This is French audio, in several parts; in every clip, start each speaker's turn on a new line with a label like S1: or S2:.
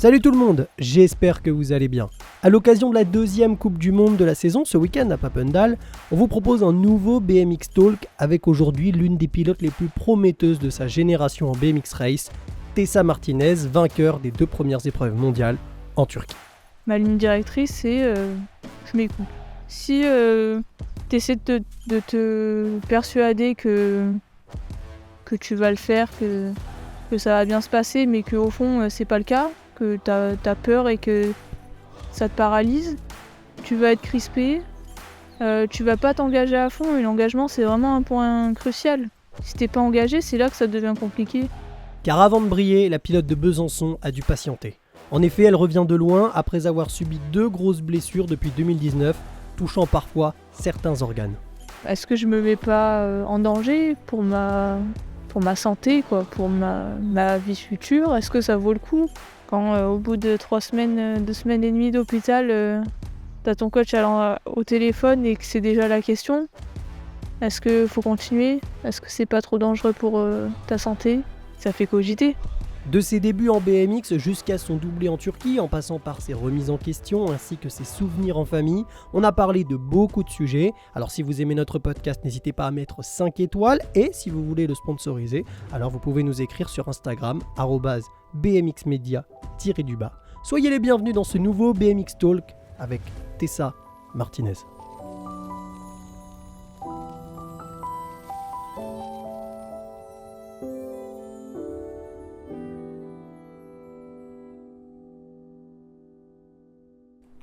S1: Salut tout le monde, j'espère que vous allez bien. À l'occasion de la deuxième Coupe du Monde de la saison, ce week-end à Papendal, on vous propose un nouveau BMX Talk avec aujourd'hui l'une des pilotes les plus prometteuses de sa génération en BMX Race, Tessa Martinez, vainqueur des 2 premières épreuves mondiales en Turquie.
S2: Ma ligne directrice, c'est je m'écoute. Si tu essaies de te persuader que tu vas le faire, que ça va bien se passer, mais qu'au fond, c'est pas le cas, que t'as peur et que ça te paralyse, tu vas être crispé, tu vas pas t'engager à fond, et l'engagement, c'est vraiment un point crucial. Si t'es pas engagé, c'est là que ça devient compliqué.
S1: Car avant de briller, la pilote de Besançon a dû patienter. En effet, elle revient de loin après avoir subi 2 grosses blessures depuis 2019, touchant parfois certains organes.
S2: Est-ce que je me mets pas en danger pour ma santé, quoi, pour ma vie future? Est-ce que ça vaut le coup? Quand au bout de 2 semaines et demie d'hôpital, t'as ton coach au téléphone et que c'est déjà la question, est-ce qu'il faut continuer? Est-ce que c'est pas trop dangereux pour ta santé? Ça fait cogiter.
S1: De ses débuts en BMX jusqu'à son doublé en Turquie, en passant par ses remises en question ainsi que ses souvenirs en famille, on a parlé de beaucoup de sujets. Alors si vous aimez notre podcast, n'hésitez pas à mettre 5 étoiles et si vous voulez le sponsoriser, alors vous pouvez nous écrire sur Instagram @bmxmedia_. Soyez les bienvenus dans ce nouveau BMX Talk avec Tessa Martinez.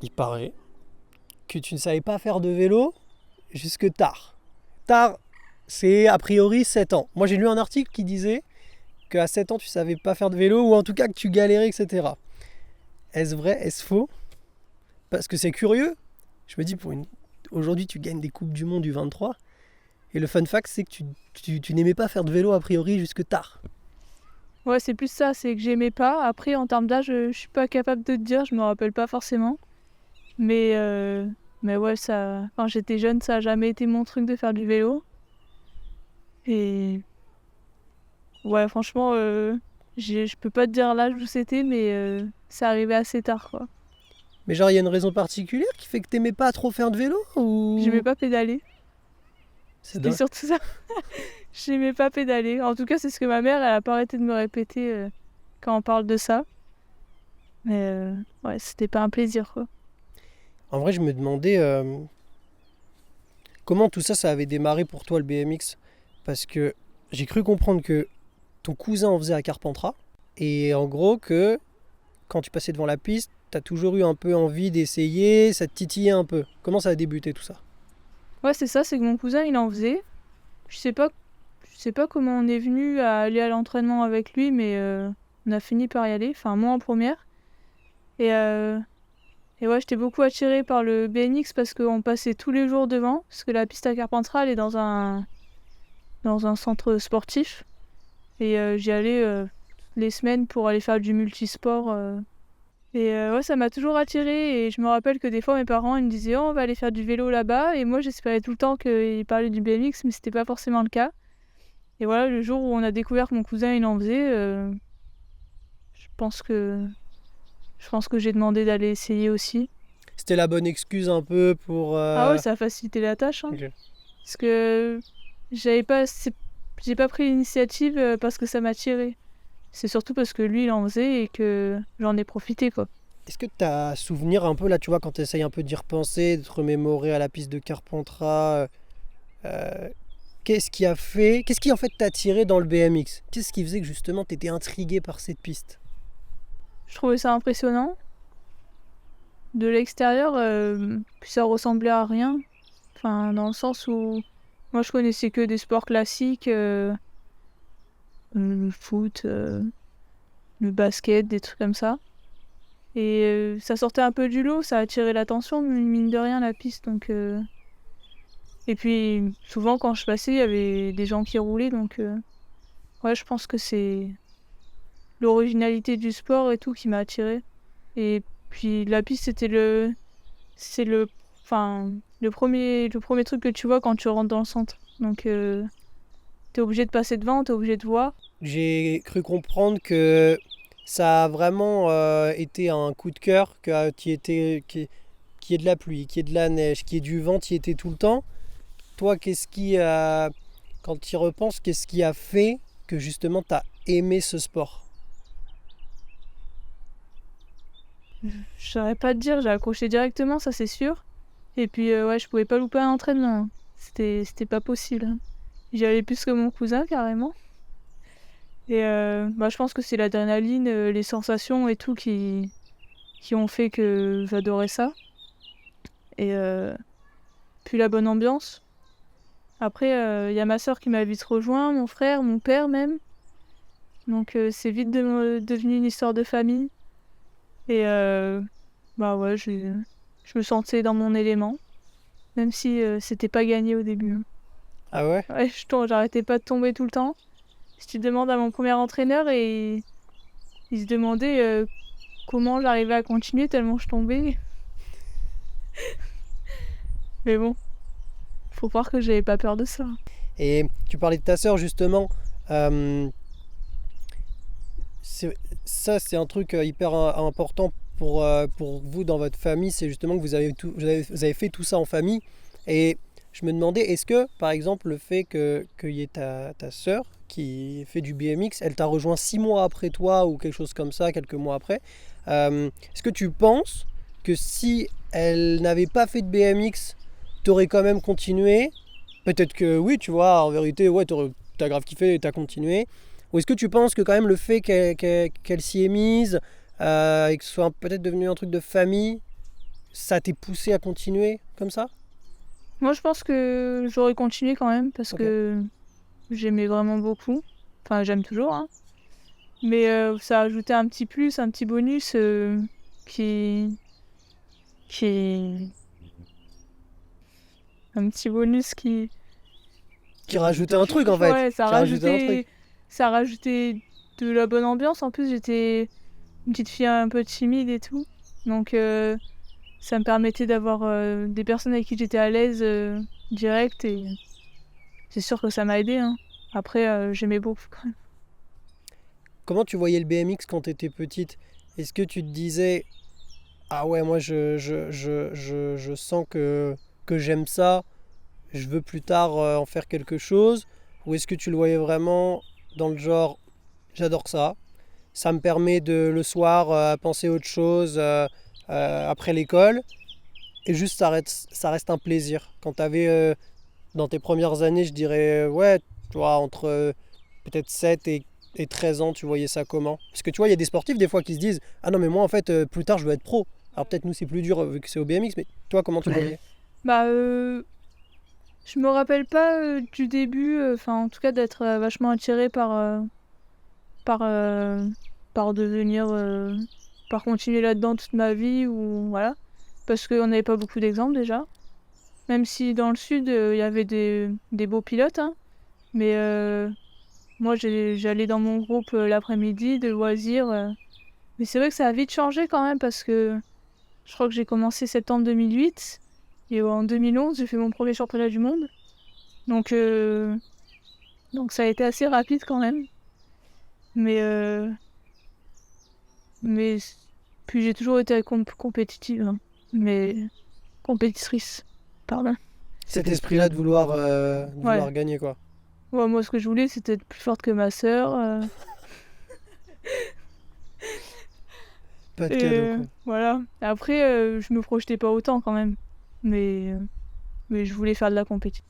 S1: Il paraît que tu ne savais pas faire de vélo jusque tard. Tard, c'est a priori 7 ans. Moi j'ai lu un article qui disait qu'à 7 ans tu savais pas faire de vélo ou en tout cas que tu galérais, etc. Est-ce vrai? Est-ce faux? Parce que c'est curieux. Je me dis, aujourd'hui tu gagnes des Coupes du Monde du 23 et le fun fact c'est que tu n'aimais pas faire de vélo a priori jusque tard.
S2: Ouais, c'est plus ça, c'est que j'aimais pas. Après, en termes d'âge, je suis pas capable de te dire, je me rappelle pas forcément. Mais ouais, quand j'étais jeune, ça a jamais été mon truc de faire du vélo. Et ouais, franchement, je peux pas te dire l'âge où c'était, mais c'est arrivé assez tard, quoi.
S1: Mais genre il y a une raison particulière qui fait que t'aimais pas trop faire de vélo ou...
S2: J'aimais pas pédaler. C'était
S1: dingue.
S2: surtout ça. J'aimais pas pédaler. En tout cas, c'est ce que ma mère, elle a pas arrêté de me répéter quand on parle de ça. Mais ouais, c'était pas un plaisir, quoi.
S1: En vrai, je me demandais comment tout ça, ça avait démarré pour toi le BMX. Parce que j'ai cru comprendre que ton cousin en faisait à Carpentras. Et en gros que quand tu passais devant la piste, t'as toujours eu un peu envie d'essayer, ça te titillait un peu. Comment ça a débuté tout ça?
S2: Ouais, c'est ça, c'est que mon cousin, il en faisait. Je sais pas comment on est venu à aller à l'entraînement avec lui, mais on a fini par y aller, enfin moi en première. Et ouais, j'étais beaucoup attirée par le BMX parce qu'on passait tous les jours devant, parce que la piste à Carpentras, elle est dans un centre sportif. Et j'y allais toutes les semaines pour aller faire du multisport. Et ouais, ça m'a toujours attirée. Et je me rappelle que des fois, mes parents ils me disaient « Oh, on va aller faire du vélo là-bas ». Et moi, j'espérais tout le temps qu'ils parlaient du BMX, mais c'était pas forcément le cas. Et voilà, le jour où on a découvert que mon cousin il en faisait, je pense que j'ai demandé d'aller essayer aussi.
S1: C'était la bonne excuse un peu pour...
S2: Ah ouais, ça a facilité la tâche. Hein.
S1: Ok.
S2: Parce que j'ai pas pris l'initiative parce que ça m'attirait. C'est surtout parce que lui il en faisait et que j'en ai profité, quoi.
S1: Est-ce que tu as souvenir un peu, là, tu vois, quand tu essayes un peu d'y repenser, de te remémorer à la piste de Carpentras, qu'est-ce qui en fait t'a attiré dans le BMX? Qu'est-ce qui faisait que justement tu étais intrigué par cette piste?
S2: Je trouvais ça impressionnant. De l'extérieur, puis ça ressemblait à rien. Enfin, dans le sens où moi je connaissais que des sports classiques, le foot, le basket, des trucs comme ça. Et ça sortait un peu du lot, ça attirait l'attention, mine de rien, la piste. Donc, et puis, souvent, quand je passais, il y avait des gens qui roulaient. Donc, ouais, je pense que c'est l'originalité du sport et tout qui m'a attirée. Et puis, la piste, c'est le premier truc que tu vois quand tu rentres dans le centre. Donc, t'es obligé de passer devant, t'es obligé de voir.
S1: J'ai cru comprendre que ça a vraiment été un coup de cœur, que tu étais, qu'il y ait de la pluie, qu'il y ait de la neige, qu'il y ait du vent, tu y étais tout le temps. Toi, quand tu y repenses, qu'est-ce qui a fait que justement tu as aimé ce sport?
S2: Je saurais pas te dire, j'ai accroché directement, ça c'est sûr. Et puis ouais, je pouvais pas louper un entraînement, hein. C'était pas possible, hein. J'y allais plus que mon cousin carrément. Et bah, je pense que c'est l'adrénaline, les sensations et tout qui ont fait que j'adorais ça. Et puis la bonne ambiance. Après, il y a ma sœur qui m'a vite rejoint, mon frère, mon père même. Donc c'est vite devenu une histoire de famille. Et bah ouais, je me sentais dans mon élément, même si c'était pas gagné au début, hein.
S1: Ah ouais?
S2: Ouais, j'arrêtais pas de tomber tout le temps. Si tu demandes à mon premier entraîneur, et il se demandait comment j'arrivais à continuer tellement je tombais. Mais bon, faut voir que j'avais pas peur de ça.
S1: Et tu parlais de ta sœur justement. euh, c'est- Ça, c'est un truc hyper important pour vous dans votre famille. C'est justement que vous avez fait tout ça en famille. Et je me demandais, est-ce que, par exemple, le fait qu'il y ait ta sœur qui fait du BMX, elle t'a rejoint 6 mois après toi ou quelque chose comme ça, quelques mois après. Est-ce que tu penses que si elle n'avait pas fait de BMX, t'aurais quand même continué? Peut-être que oui, tu vois, en vérité, ouais, t'as grave kiffé et t'as continué. Ou est-ce que tu penses que quand même le fait qu'elle s'y est mise et que ce soit peut-être devenu un truc de famille, ça t'est poussé à continuer comme ça?
S2: Moi, je pense que j'aurais continué quand même parce
S1: Ok.
S2: que j'aimais vraiment beaucoup. Enfin, j'aime toujours, hein. Mais ça a ajouté un petit plus, un petit bonus qui... qui... Un petit bonus
S1: Qui rajoutait un truc en fait.
S2: Ouais,
S1: Qui rajoutait un truc.
S2: ça a rajouté de la bonne ambiance. En plus, j'étais une petite fille un peu timide et tout. Donc, ça me permettait d'avoir des personnes avec qui j'étais à l'aise direct. Et c'est sûr que ça m'a aidé, hein. Après, j'aimais beaucoup quand même.
S1: Comment tu voyais le BMX quand tu étais petite? Est-ce que tu te disais, ah ouais, moi je sens que j'aime ça, je veux plus tard en faire quelque chose? Ou est-ce que tu le voyais vraiment dans le genre, j'adore ça, ça me permet de le soir penser à autre chose après l'école, et juste ça reste un plaisir. Quand tu avais dans tes premières années, je dirais, ouais, tu vois, entre peut-être 7 et 13 ans, tu voyais ça comment? Parce que tu vois, il y a des sportifs des fois qui se disent, ah non, mais moi en fait, plus tard, je veux être pro. Alors peut-être nous, c'est plus dur vu que c'est au BMX, mais toi, comment tu le voyais?
S2: Bah, je me rappelle pas du début, enfin, en tout cas, d'être vachement attirée par, euh, par devenir, par continuer là-dedans toute ma vie, ou voilà. Parce qu'on n'avait pas beaucoup d'exemples déjà. Même si dans le sud, il y avait des beaux pilotes, hein. Mais moi, j'allais dans mon groupe l'après-midi de loisirs. Mais c'est vrai que ça a vite changé quand même parce que je crois que j'ai commencé septembre 2008 et en 2011, j'ai fait mon premier championnat du monde. Donc, donc ça a été assez rapide quand même. Mais, mais puis j'ai toujours été compétitive, hein. Mais compétitrice, pardon.
S1: Cet esprit-là de
S2: Ouais.
S1: vouloir gagner, quoi.
S2: Ouais, moi, ce que je voulais, c'était être plus forte que ma sœur.
S1: Pas de
S2: Et
S1: cadeau, quoi.
S2: voilà. Après, je me projetais pas autant quand même. Mais, euh, mais je voulais faire de la compétition.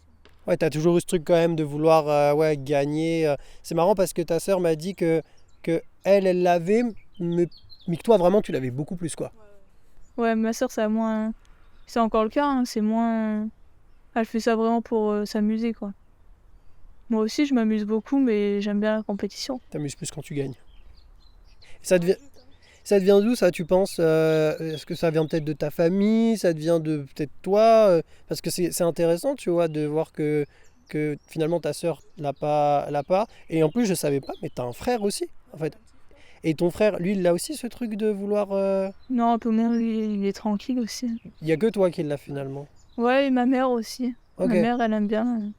S1: Ouais, t'as toujours eu ce truc quand même de vouloir ouais, gagner. C'est marrant parce que ta sœur m'a dit que elle l'avait, mais, mais que toi, vraiment, tu l'avais beaucoup plus, quoi.
S2: Ouais, ma sœur, ça a moins. C'est encore le cas, hein, c'est moins. Elle fait ça vraiment pour s'amuser, quoi. Moi aussi, je m'amuse beaucoup, mais j'aime bien la compétition.
S1: T'amuses plus quand tu gagnes. Ça devient, Ça te vient d'où ça, tu penses est-ce que ça vient peut-être de ta famille? Ça te vient de peut-être toi parce que c'est intéressant, tu vois, de voir que finalement ta sœur l'a pas. Et en plus, je savais pas, mais t'as un frère aussi, en fait. Et ton frère, lui, il a aussi ce truc de vouloir.
S2: Non, un peu moins, il est tranquille aussi.
S1: Il y a que toi qui l'a finalement.
S2: Ouais, et ma mère aussi.
S1: Ok.
S2: Ma mère, elle aime bien.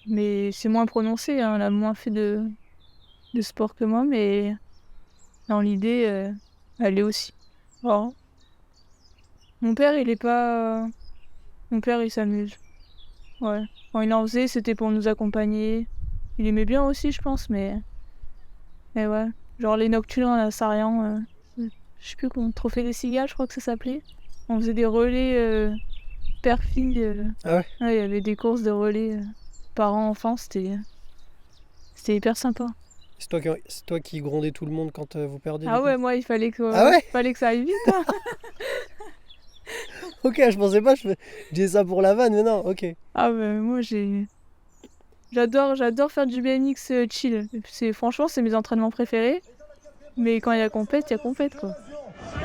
S2: Mais c'est moins prononcé, hein, elle a moins fait de sport que moi, mais dans l'idée, elle est aussi. Alors, mon père, il est pas... Mon père, il s'amuse. Ouais. Quand il en faisait, c'était pour nous accompagner. Il aimait bien aussi, je pense, mais ouais. Genre les nocturnes à Sarian, je sais plus comment, Trophée des cigales, je crois que ça s'appelait. On faisait des relais père-fille.
S1: Ah ouais?
S2: Ouais, il y avait des courses de relais parents-enfants, c'était hyper sympa.
S1: C'est toi qui grondais tout le monde quand vous perdiez du
S2: Ah
S1: coup?
S2: ouais, moi,
S1: Ah ouais?
S2: fallait que ça aille vite, hein.
S1: Ok, je pensais pas, je disais ça pour la vanne, mais non, ok.
S2: Ah ouais, moi, j'adore faire du BMX chill. Franchement, c'est mes entraînements préférés. Mais quand il y a compète, quoi.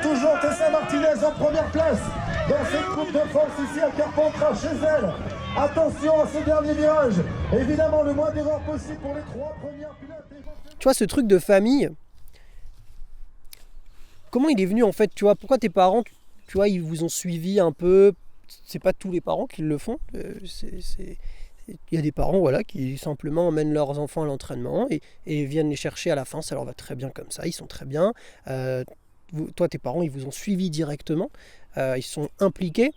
S3: Toujours Tessa Martinez en première place dans cette Coupe de France ici à Carpentras chez elle. Attention à ce dernier virage. Évidemment, le moins d'erreurs possible pour les 3 premières pilotes.
S1: Tu vois, ce truc de famille, comment il est venu en fait? Tu vois, pourquoi tes parents, tu vois, ils vous ont suivi un peu? C'est pas tous les parents qui le font. Il y a des parents voilà, qui simplement emmènent leurs enfants à l'entraînement et viennent les chercher à la fin. Ça leur va très bien comme ça, ils sont très bien. Toi, tes parents, ils vous ont suivi directement. Ils sont impliqués.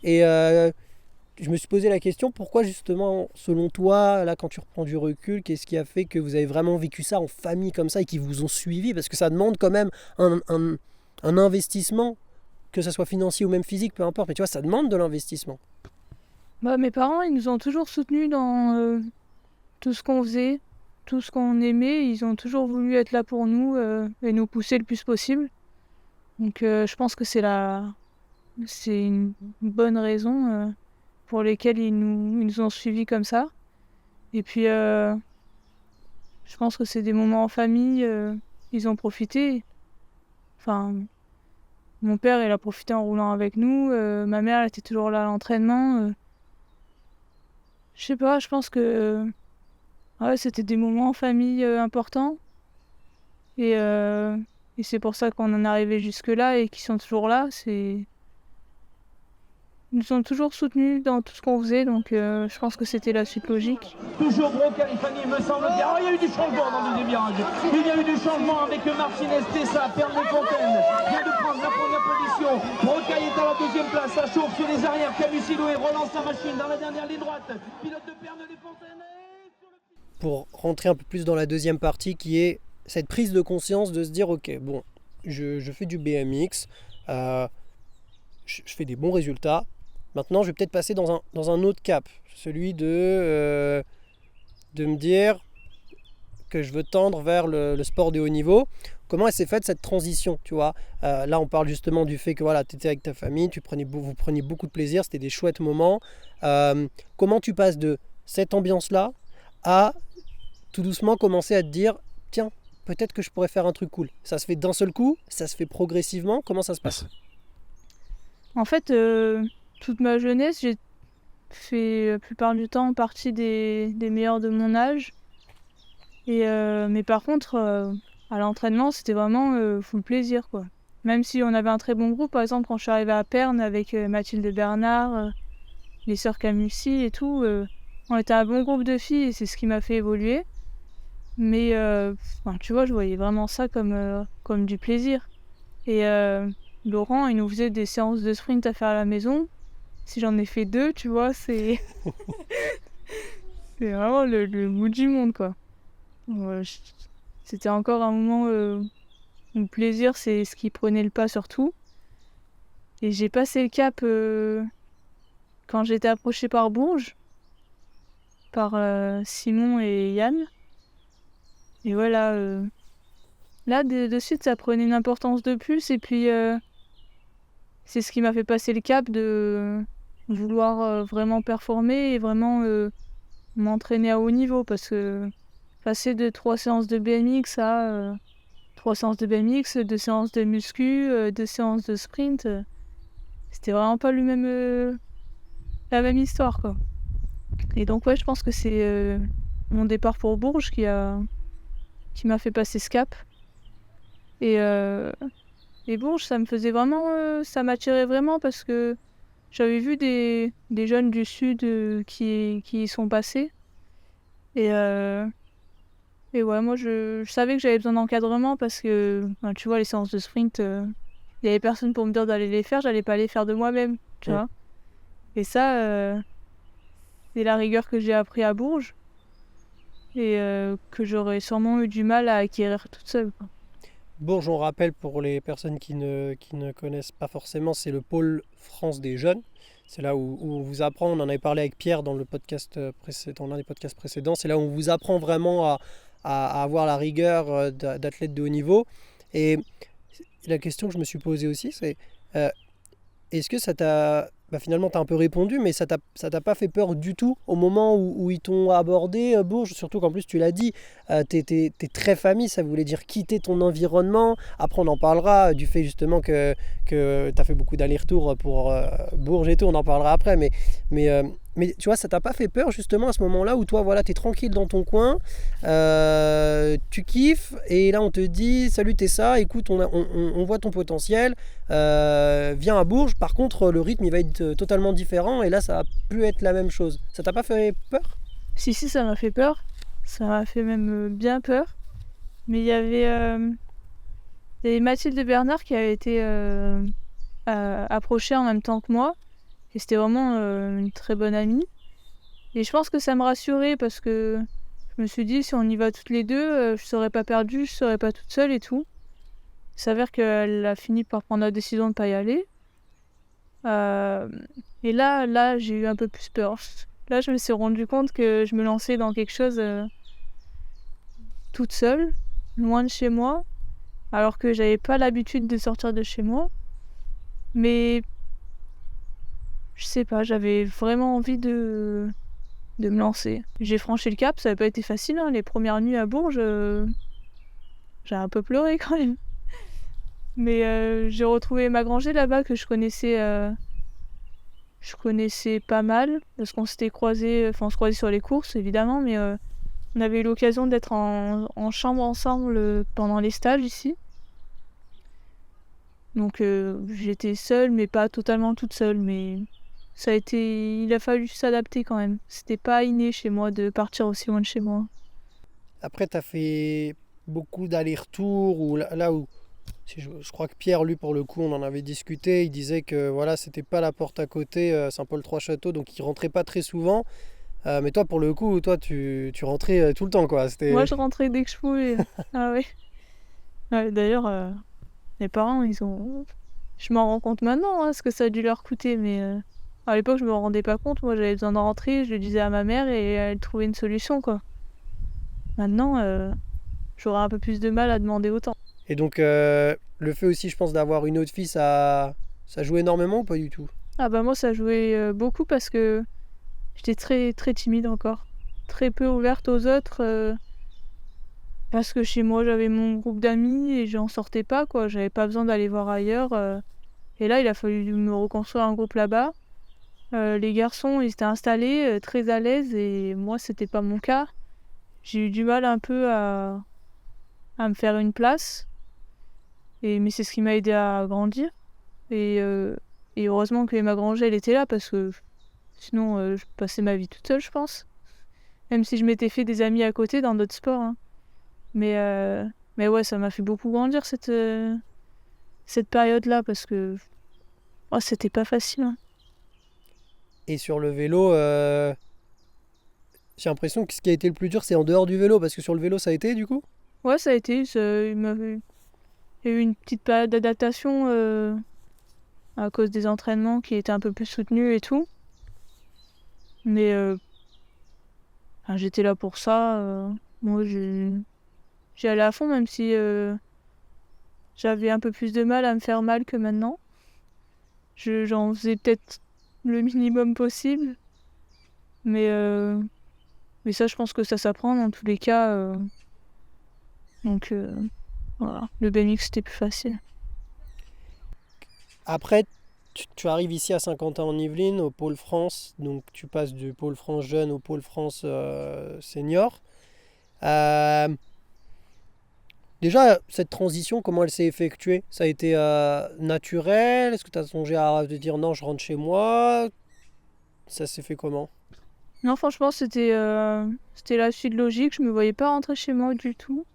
S1: Et je me suis posé la question, pourquoi justement, selon toi, là, quand tu reprends du recul, qu'est-ce qui a fait que vous avez vraiment vécu ça en famille comme ça et qu'ils vous ont suivi? Parce que ça demande quand même un investissement, que ça soit financier ou même physique, peu importe. Mais tu vois, ça demande de l'investissement.
S2: Bah, mes parents, ils nous ont toujours soutenus dans tout ce qu'on faisait, tout ce qu'on aimait. Ils ont toujours voulu être là pour nous et nous pousser le plus possible. Donc je pense que c'est une bonne raison pour lesquelles ils nous ont suivis comme ça. Et puis je pense que c'est des moments en famille, ils ont profité. Enfin, mon père, il a profité en roulant avec nous. Ma mère, elle était toujours là à l'entraînement. Je sais pas, je pense que ouais, c'était des moments en famille importants. Et c'est pour ça qu'on en est arrivé jusque-là et qu'ils sont toujours là. Ils nous ont toujours soutenus dans tout ce qu'on faisait, donc je pense que c'était la suite logique.
S4: Toujours Bro Califani, me semble bien. Oh, il y a eu du changement dans le deuxième virage. Il y a eu du changement avec Martinez, Tessa, Pernet-Fontaine vient de prendre la première position. Brocaille est à la deuxième place, ça chauffe sur les arrières. Camusillo et relance sa machine dans la dernière ligne droite. Pilote de Pernet-Fontaine.
S1: Pour rentrer un peu plus dans la deuxième partie, qui est cette prise de conscience de se dire, ok, bon, je fais du BMX, je fais des bons résultats. Maintenant, je vais peut-être passer dans un autre cap, celui de me dire que je veux tendre vers le sport de haut niveau. Comment elle s'est faite cette transition, tu vois? Là, on parle justement du fait que voilà, tu étais avec ta famille, vous preniez beaucoup de plaisir, c'était des chouettes moments. Comment tu passes de cette ambiance-là à tout doucement commencer à te dire, tiens, peut-être que je pourrais faire un truc cool? Ça se fait d'un seul coup? Ça se fait progressivement? Comment ça se passe?
S2: En fait, toute ma jeunesse, j'ai fait la plupart du temps partie des meilleurs de mon âge. Mais par contre, à l'entraînement, c'était vraiment full plaisir, quoi. Même si on avait un très bon groupe, par exemple, quand je suis arrivée à Perne avec Mathilde Bernard, les sœurs Camusi et tout, on était un bon groupe de filles et c'est ce qui m'a fait évoluer. Mais tu vois, je voyais vraiment ça comme du plaisir. Et Laurent, il nous faisait des séances de sprint à faire à la maison. Si j'en ai fait 2, tu vois, c'est c'est vraiment le bout du monde, quoi. Ouais, c'était encore un moment où le plaisir, c'est ce qui prenait le pas sur tout. Et j'ai passé le cap quand j'étais approchée par Bourges, par Simon et Yann. Et voilà, là, de suite, ça prenait une importance de plus. Et puis, c'est ce qui m'a fait passer le cap de vouloir vraiment performer et vraiment m'entraîner à haut niveau. Parce que passer de 3 séances de BMX à 3 séances de BMX, 2 séances de muscu, 2 séances de sprint, c'était vraiment pas la même histoire, quoi. Et donc, ouais, je pense que c'est mon départ pour Bourges qui m'a fait passer ce cap. Et Bourges, ça me faisait vraiment, ça m'attirait vraiment parce que j'avais vu des jeunes du Sud qui y sont passés. Et Et ouais, moi, je savais que j'avais besoin d'encadrement parce que, ben, tu vois, les séances de sprint, il y avait personne pour me dire d'aller les faire, j'allais pas les faire de moi-même, tu
S1: Mm.
S2: vois. Et ça, c'est la rigueur que j'ai appris à Bourges et que j'aurais sûrement eu du mal à acquérir toute seule, quoi.
S1: Bourges, on rappelle pour les personnes qui ne connaissent pas forcément, c'est le pôle France des jeunes. C'est là où on vous apprend, on en avait parlé avec Pierre dans le podcast précédent, l'un des podcasts précédents, c'est là où on vous apprend vraiment à avoir la rigueur d'athlète de haut niveau. Et la question que je me suis posée aussi, c'est euh, est-ce que ça t'a... Bah finalement, tu as un peu répondu, mais ça t'a pas fait peur du tout au moment où ils t'ont abordé, Bourges, surtout qu'en plus tu l'as dit, t'es très famille, ça voulait dire quitter ton environnement. Après, on en parlera du fait justement que tu as fait beaucoup d'allers-retours pour Bourges et tout, on en parlera après. Mais, euh, mais tu vois, ça t'a pas fait peur justement à ce moment-là où toi, voilà, tu es tranquille dans ton coin, tu kiffes, et là on te dit, salut, t'es ça, écoute, on voit ton potentiel. Viens à Bourges, par contre le rythme il va être totalement différent et là ça va plus être la même chose. Ça t'a pas fait peur?
S2: Si, ça m'a fait peur. Ça m'a fait même bien peur. Mais il y avait Mathilde Bernard qui avait été approchée en même temps que moi. Et c'était vraiment une très bonne amie. Et je pense que ça me rassurait parce que je me suis dit, si on y va toutes les deux, je serais pas perdue, je serais pas toute seule et tout. Il s'avère qu'elle a fini par prendre la décision de pas y aller. Euh, et là, j'ai eu un peu plus peur. Là, je me suis rendu compte que je me lançais dans quelque chose toute seule, loin de chez moi, alors que j'avais pas l'habitude de sortir de chez moi. Mais je sais pas, j'avais vraiment envie de me lancer. J'ai franchi le cap, ça n'a pas été facile, hein. Les premières nuits à Bourges, j'ai un peu pleuré quand même. Mais j'ai retrouvé ma Granger là-bas que je connaissais pas mal parce qu'on s'était croisés, enfin on se croisait sur les courses évidemment, mais on avait eu l'occasion d'être en chambre ensemble pendant les stages ici. Donc j'étais seule, mais pas totalement toute seule, mais il a fallu s'adapter quand même. C'était pas inné chez moi de partir aussi loin de chez moi.
S1: Après t'as fait beaucoup d'allers-retours ou là où si je crois que Pierre, lui, pour le coup, on en avait discuté. Il disait que voilà, c'était pas la porte à côté, Saint-Paul-Trois-Châteaux, donc il rentrait pas très souvent. Mais toi, pour le coup, toi, tu rentrais tout le temps, quoi.
S2: Moi,
S1: C'était...
S2: je rentrais dès que je pouvais. Ah ouais. Ouais, d'ailleurs, mes parents, ils ont. Je m'en rends compte maintenant, hein, ce que ça a dû leur coûter, mais à l'époque, je me rendais pas compte. Moi, j'avais besoin de rentrer, je le disais à ma mère et elle trouvait une solution, quoi. Maintenant, j'aurais un peu plus de mal à demander autant.
S1: Et donc, le fait aussi, je pense, d'avoir une autre fille, ça joue énormément ou pas du tout?
S2: Ah bah moi, ça jouait beaucoup parce que j'étais très, très timide encore. Très peu ouverte aux autres. Parce que chez moi, j'avais mon groupe d'amis et j'en sortais pas, quoi. J'avais pas besoin d'aller voir ailleurs. Et là, il a fallu me reconstruire un groupe là-bas. Les garçons, ils étaient installés, très à l'aise, et moi, c'était pas mon cas. J'ai eu du mal un peu à me faire une place. Mais c'est ce qui m'a aidé à grandir. Et, euh, et heureusement que Emma Granger, elle était là, parce que sinon, je passais ma vie toute seule, je pense. Même si je m'étais fait des amis à côté dans d'autres sports, hein. Mais ouais, ça m'a fait beaucoup grandir cette période-là parce que oh, c'était pas facile, hein.
S1: Et sur le vélo, j'ai l'impression que ce qui a été le plus dur, c'est en dehors du vélo, parce que sur le vélo, ça a été, du coup?
S2: Ouais, ça a été. Il y a eu une petite période d'adaptation à cause des entraînements qui étaient un peu plus soutenus et tout. Mais enfin, j'étais là pour ça. Moi, j'y allais à fond, même si j'avais un peu plus de mal à me faire mal que maintenant. J'en faisais peut-être le minimum possible. Mais, euh, mais ça, je pense que ça s'apprend dans tous les cas. Donc voilà, le BMX c'était plus facile.
S1: Après, tu arrives ici à Saint-Quentin-en-Yvelines, au pôle France, donc tu passes du pôle France jeune au pôle France senior. Euh, Déjà, cette transition, comment elle s'est effectuée? Ça a été naturel? Est-ce que tu as songé à te dire non, je rentre chez moi? Ça s'est fait comment?
S2: Non, franchement, c'était la suite logique. Je me voyais pas rentrer chez moi du tout.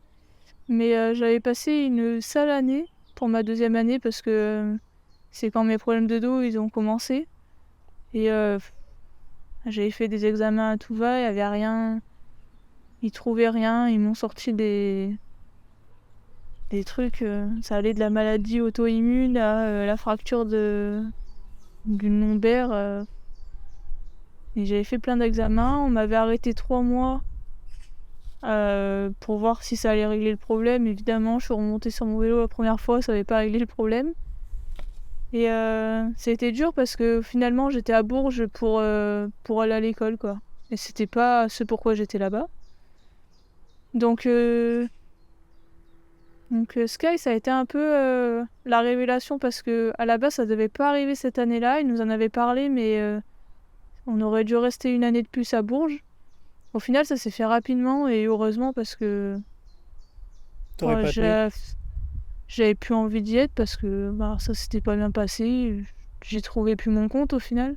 S2: Mais j'avais passé une sale année pour ma deuxième année parce que c'est quand mes problèmes de dos ils ont commencé. Et j'avais fait des examens à tout va, il n'y avait rien. Ils trouvaient rien, ils m'ont sorti des trucs. Ça allait de la maladie auto-immune à la fracture d'une lombaire. Et j'avais fait plein d'examens. On m'avait arrêté 3 mois pour voir si ça allait régler le problème. Évidemment, je suis remontée sur mon vélo la première fois, ça n'avait pas réglé le problème. Et ça a été dur parce que finalement, j'étais à Bourges pour aller à l'école, quoi. Et c'était pas ce pourquoi j'étais là-bas. Donc Sky, ça a été un peu la révélation parce que à la base, ça devait pas arriver cette année-là. Ils nous en avaient parlé, mais on aurait dû rester une année de plus à Bourges. Au final, ça s'est fait rapidement et heureusement parce que
S1: T'aurais pas tenu.
S2: j'avais plus envie d'y être parce que ça s'était pas bien passé. J'ai trouvé plus mon compte au final.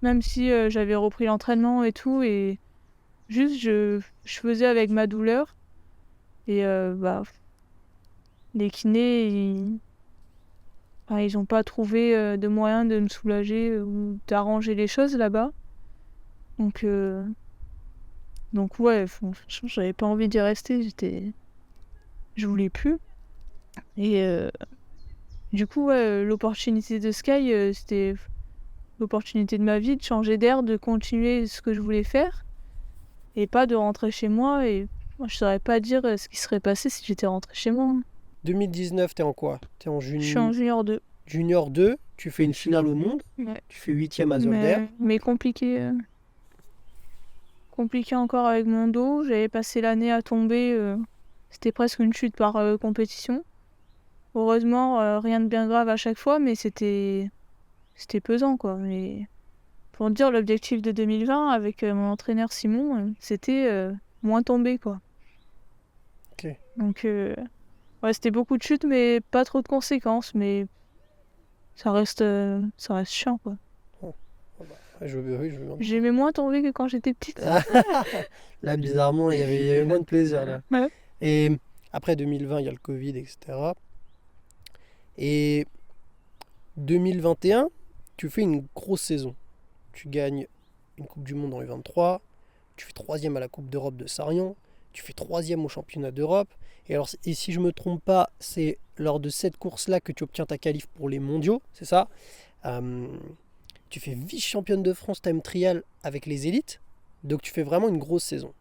S2: Même si j'avais repris l'entraînement et tout et juste je faisais avec ma douleur. Et les kinés, ils ont pas trouvé de moyen de me soulager ou d'arranger les choses là-bas. Donc ouais, franchement, j'avais pas envie d'y rester, je voulais plus. Et du coup, ouais, l'opportunité de Sky, c'était l'opportunité de ma vie, de changer d'air, de continuer ce que je voulais faire et pas de rentrer chez moi. Et moi, je saurais pas dire ce qui serait passé si j'étais rentrée chez moi.
S1: 2019, t'es en quoi? T'es en
S2: Je suis en junior 2.
S1: Junior 2, tu fais une finale au monde,
S2: Ouais.
S1: tu fais 8e à Zolder.
S2: Mais compliqué. Compliqué encore avec mon dos. J'avais passé l'année à tomber. C'était presque une chute par compétition. Heureusement, rien de bien grave à chaque fois, mais c'était pesant, quoi. Mais pour dire, l'objectif de 2020 avec mon entraîneur Simon, c'était moins tomber, quoi.
S1: Ok.
S2: Donc, ouais, c'était beaucoup de chutes, mais pas trop de conséquences. Mais ça reste chiant, quoi.
S1: Oui, je veux bien.
S2: J'aimais moins tomber que quand j'étais petite.
S1: Là, bizarrement, il y avait moins de plaisir là.
S2: Ouais.
S1: Et après 2020, il y a le Covid, etc. Et 2021, tu fais une grosse saison. Tu gagnes une Coupe du Monde en U23, tu fais 3e à la Coupe d'Europe de Sarion, tu fais 3e au championnat d'Europe. Et si je me trompe pas, c'est lors de cette course-là que tu obtiens ta qualif pour les mondiaux, c'est ça? Tu fais vice-championne de France time trial avec les élites, donc tu fais vraiment une grosse saison.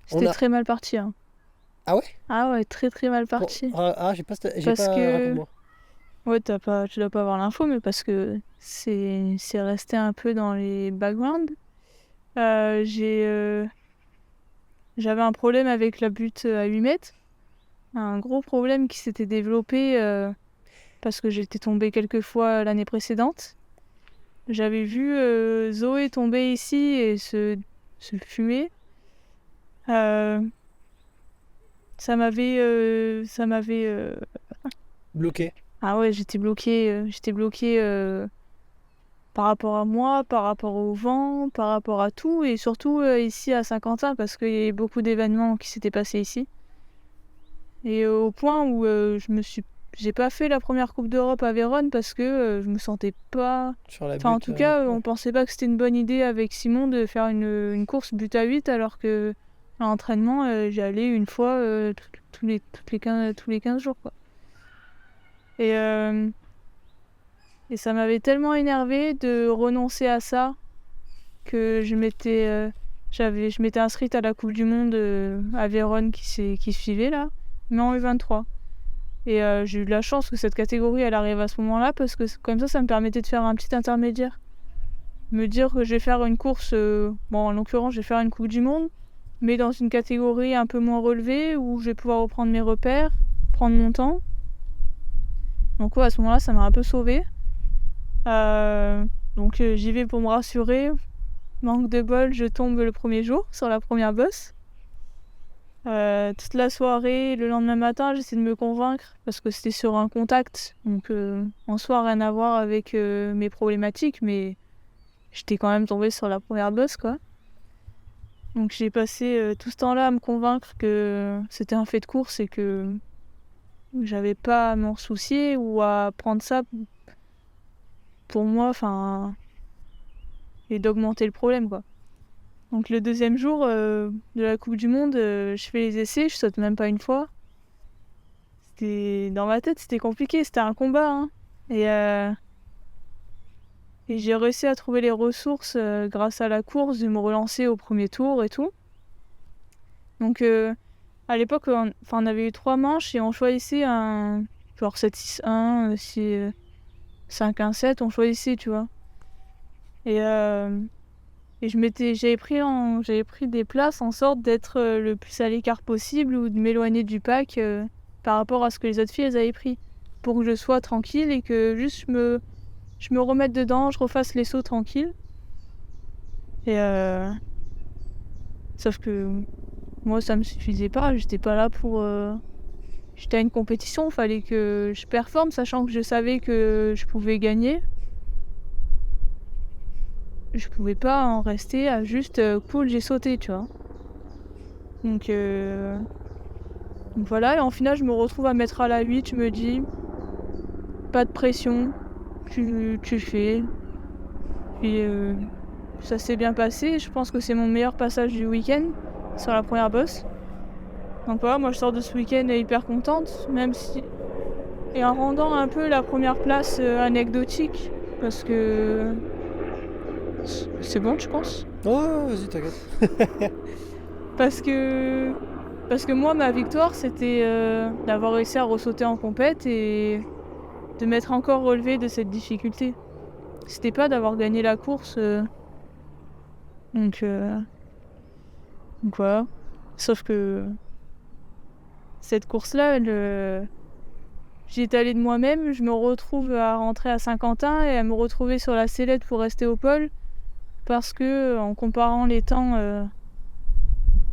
S2: C'était très mal parti. Hein.
S1: Ah ouais?
S2: Ah ouais, très très mal parti.
S1: J'ai pas,
S2: Parce que...
S1: raconte-moi.
S2: Ouais, tu dois pas avoir l'info, mais parce que c'est resté un peu dans les backgrounds. J'avais un problème avec la butte à 8 mètres. Un gros problème qui s'était développé parce que j'étais tombée quelques fois l'année précédente. J'avais vu Zoé tomber ici et se fumer. Ça m'avait
S1: Bloqué.
S2: Ah ouais, j'étais bloquée par rapport à moi, par rapport au vent, par rapport à tout, et surtout ici à Saint-Quentin, parce qu'il y a beaucoup d'événements qui s'étaient passés ici. Et au point où j'ai pas fait la première Coupe d'Europe à Vérone parce que je me sentais pas...
S1: Sur la
S2: Enfin, en
S1: butte,
S2: tout cas,
S1: ouais.
S2: on pensait pas que c'était une bonne idée avec Simon de faire une course but à 8, alors que à l'entraînement, j'y allais une fois tous les 15 jours, quoi. Et ça m'avait tellement énervée de renoncer à ça que je m'étais inscrite à la Coupe du Monde à Vérone qui suivait là, mais en U23. Et j'ai eu de la chance que cette catégorie elle arrive à ce moment-là parce que comme ça me permettait de faire un petit intermédiaire. Me dire que je vais faire une course, en l'occurrence je vais faire une Coupe du Monde, mais dans une catégorie un peu moins relevée où je vais pouvoir reprendre mes repères, prendre mon temps. Donc ouais, à ce moment-là, ça m'a un peu sauvée. Donc j'y vais pour me rassurer. Manque de bol, je tombe le premier jour sur la première bosse. Toute la soirée, le lendemain matin, j'essaie de me convaincre parce que c'était sur un contact. Donc en soi, rien à voir avec mes problématiques, mais j'étais quand même tombée sur la première bosse, quoi. Donc j'ai passé tout ce temps-là à me convaincre que c'était un fait de course et que j'avais pas à m'en soucier ou à prendre ça pour moi, enfin, et d'augmenter le problème, quoi. Donc le deuxième jour de la Coupe du Monde, je fais les essais, je saute même pas une fois. Dans ma tête, c'était compliqué, c'était un combat, hein. Et j'ai réussi à trouver les ressources grâce à la course, de me relancer au premier tour et tout. Donc à l'époque, on avait eu 3 manches et on choisissait un genre 7-6-1, 5-1-7, on choisissait, tu vois. Et j'avais pris des places en sorte d'être le plus à l'écart possible ou de m'éloigner du pack par rapport à ce que les autres filles elles avaient pris, pour que je sois tranquille et que juste je me remette dedans, je refasse les sauts tranquille. Et sauf que moi ça me suffisait pas, j'étais pas là pour j'étais à une compétition, il fallait que je performe, sachant que je savais que je pouvais gagner. Je pouvais pas en rester à juste cool, j'ai sauté, tu vois. Donc voilà, et en finale, je me retrouve à mettre à la 8, je me dis, pas de pression, tu fais. Puis ça s'est bien passé, je pense que c'est mon meilleur passage du week-end sur la première bosse. Donc voilà, moi je sors de ce week-end hyper contente, même si. Et en rendant un peu la première place anecdotique, parce que. C'est bon, je pense.
S1: Oh, vas-y, t'inquiète.
S2: Parce que moi, ma victoire, c'était d'avoir réussi à ressauter en compète et de m'être encore relevé de cette difficulté. C'était pas d'avoir gagné la course. Donc voilà. Sauf que cette course-là, j'y étais allée de moi-même. Je me retrouve à rentrer à Saint-Quentin et à me retrouver sur la sellette pour rester au pôle. Parce que en comparant les temps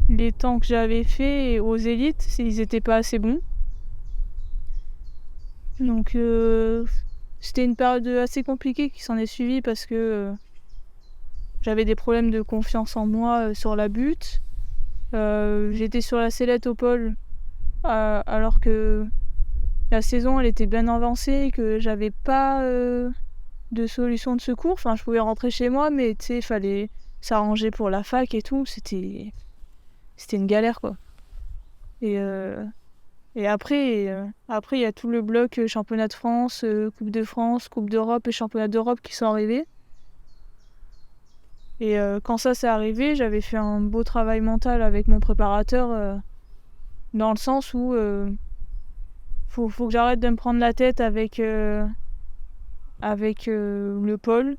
S2: que j'avais fait aux élites, ils étaient pas assez bons. Donc c'était une période assez compliquée qui s'en est suivie parce que j'avais des problèmes de confiance en moi sur la butte. J'étais sur la sellette au pôle alors que la saison elle était bien avancée et que j'avais pas de solution de secours. Enfin, je pouvais rentrer chez moi, mais tu sais, il fallait s'arranger pour la fac et tout. C'était une galère, quoi. Et après, il y a tout le bloc championnat de France, Coupe de France, Coupe d'Europe et championnat d'Europe qui sont arrivés. Et quand ça s'est arrivé, j'avais fait un beau travail mental avec mon préparateur dans le sens où faut que j'arrête de me prendre la tête avec le pôle,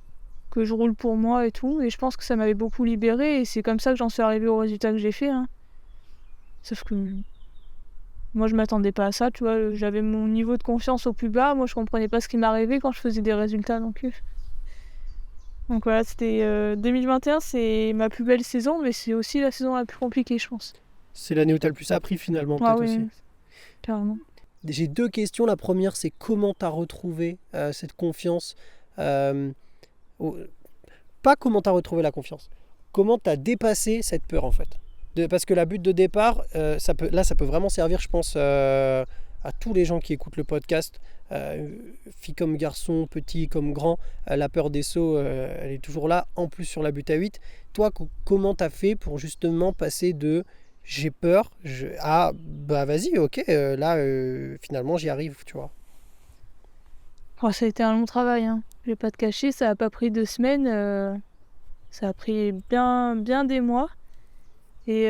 S2: que je roule pour moi et tout. Et je pense que ça m'avait beaucoup libérée et c'est comme ça que j'en suis arrivée au résultat que j'ai fait, hein. Sauf que moi je m'attendais pas à ça, tu vois, j'avais mon niveau de confiance au plus bas, moi je comprenais pas ce qui m'arrivait quand je faisais des résultats donc voilà, c'était 2021, c'est ma plus belle saison, mais c'est aussi la saison la plus compliquée, je pense.
S1: C'est l'année où t'as le plus appris finalement,
S2: Ah
S1: peut-être
S2: oui,
S1: aussi.
S2: carrément.
S1: J'ai 2 questions. La première, c'est comment t'as retrouvé cette confiance Pas comment t'as retrouvé la confiance. Comment t'as dépassé cette peur en fait. Parce que la butte de départ, ça peut vraiment servir, je pense, à tous les gens qui écoutent le podcast, filles comme garçons, petits comme grands. La peur des sauts, elle est toujours là, en plus sur la butte à 8. Toi, comment t'as fait pour justement passer de j'ai peur à bah vas-y, ok, là finalement j'y arrive, tu vois.
S2: Oh, ça a été un long travail, hein. Je vais pas te cacher, ça a pas pris 2 semaines, ça a pris bien des mois. Et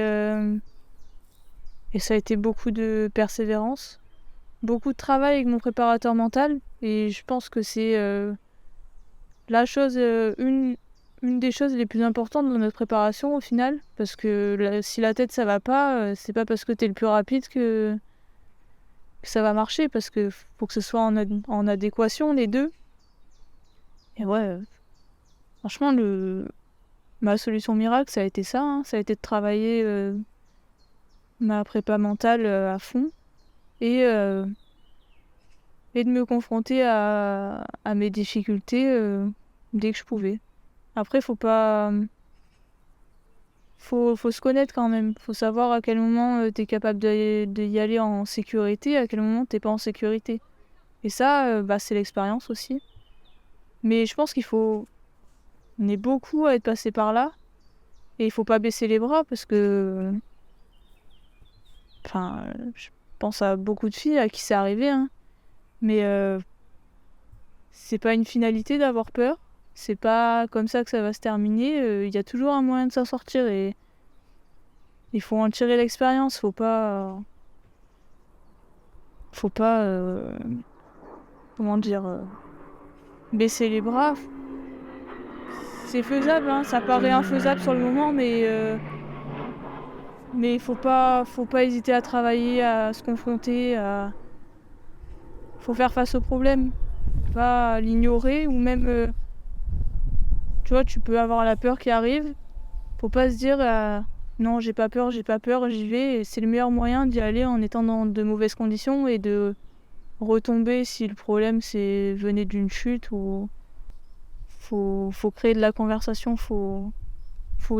S2: ça a été beaucoup de persévérance, beaucoup de travail avec mon préparateur mental. Et je pense que c'est la chose, une des choses les plus importantes dans notre préparation au final. Parce que si la tête ça va pas, c'est pas parce que t'es le plus rapide que ça va marcher. Parce que faut que ce soit en adéquation les deux. Et ouais, franchement, ma solution miracle, ça a été ça, hein. Ça a été de travailler ma prépa mentale à fond et de me confronter à mes difficultés dès que je pouvais. Après, faut pas... Faut se connaître quand même. Faut savoir à quel moment t'es capable d'y aller en sécurité, à quel moment t'es pas en sécurité. Et ça, c'est l'expérience aussi. Mais je pense qu'il faut... On est beaucoup à être passé par là. Et il faut pas baisser les bras parce que... Enfin, je pense à beaucoup de filles à qui c'est arrivé, hein. Mais c'est pas une finalité d'avoir peur. C'est pas comme ça que ça va se terminer. Il y a toujours un moyen de s'en sortir et il faut en tirer l'expérience. Faut pas... comment dire... baisser les bras. C'est faisable, hein. Ça paraît infaisable sur le moment, mais faut pas hésiter à travailler, à se confronter, faut faire face au problème, pas l'ignorer ou même, tu vois, tu peux avoir la peur qui arrive, faut pas se dire non, j'ai pas peur, j'y vais, et c'est le meilleur moyen d'y aller en étant dans de mauvaises conditions et de retomber si le problème venait d'une chute ou faut créer de la conversation, faut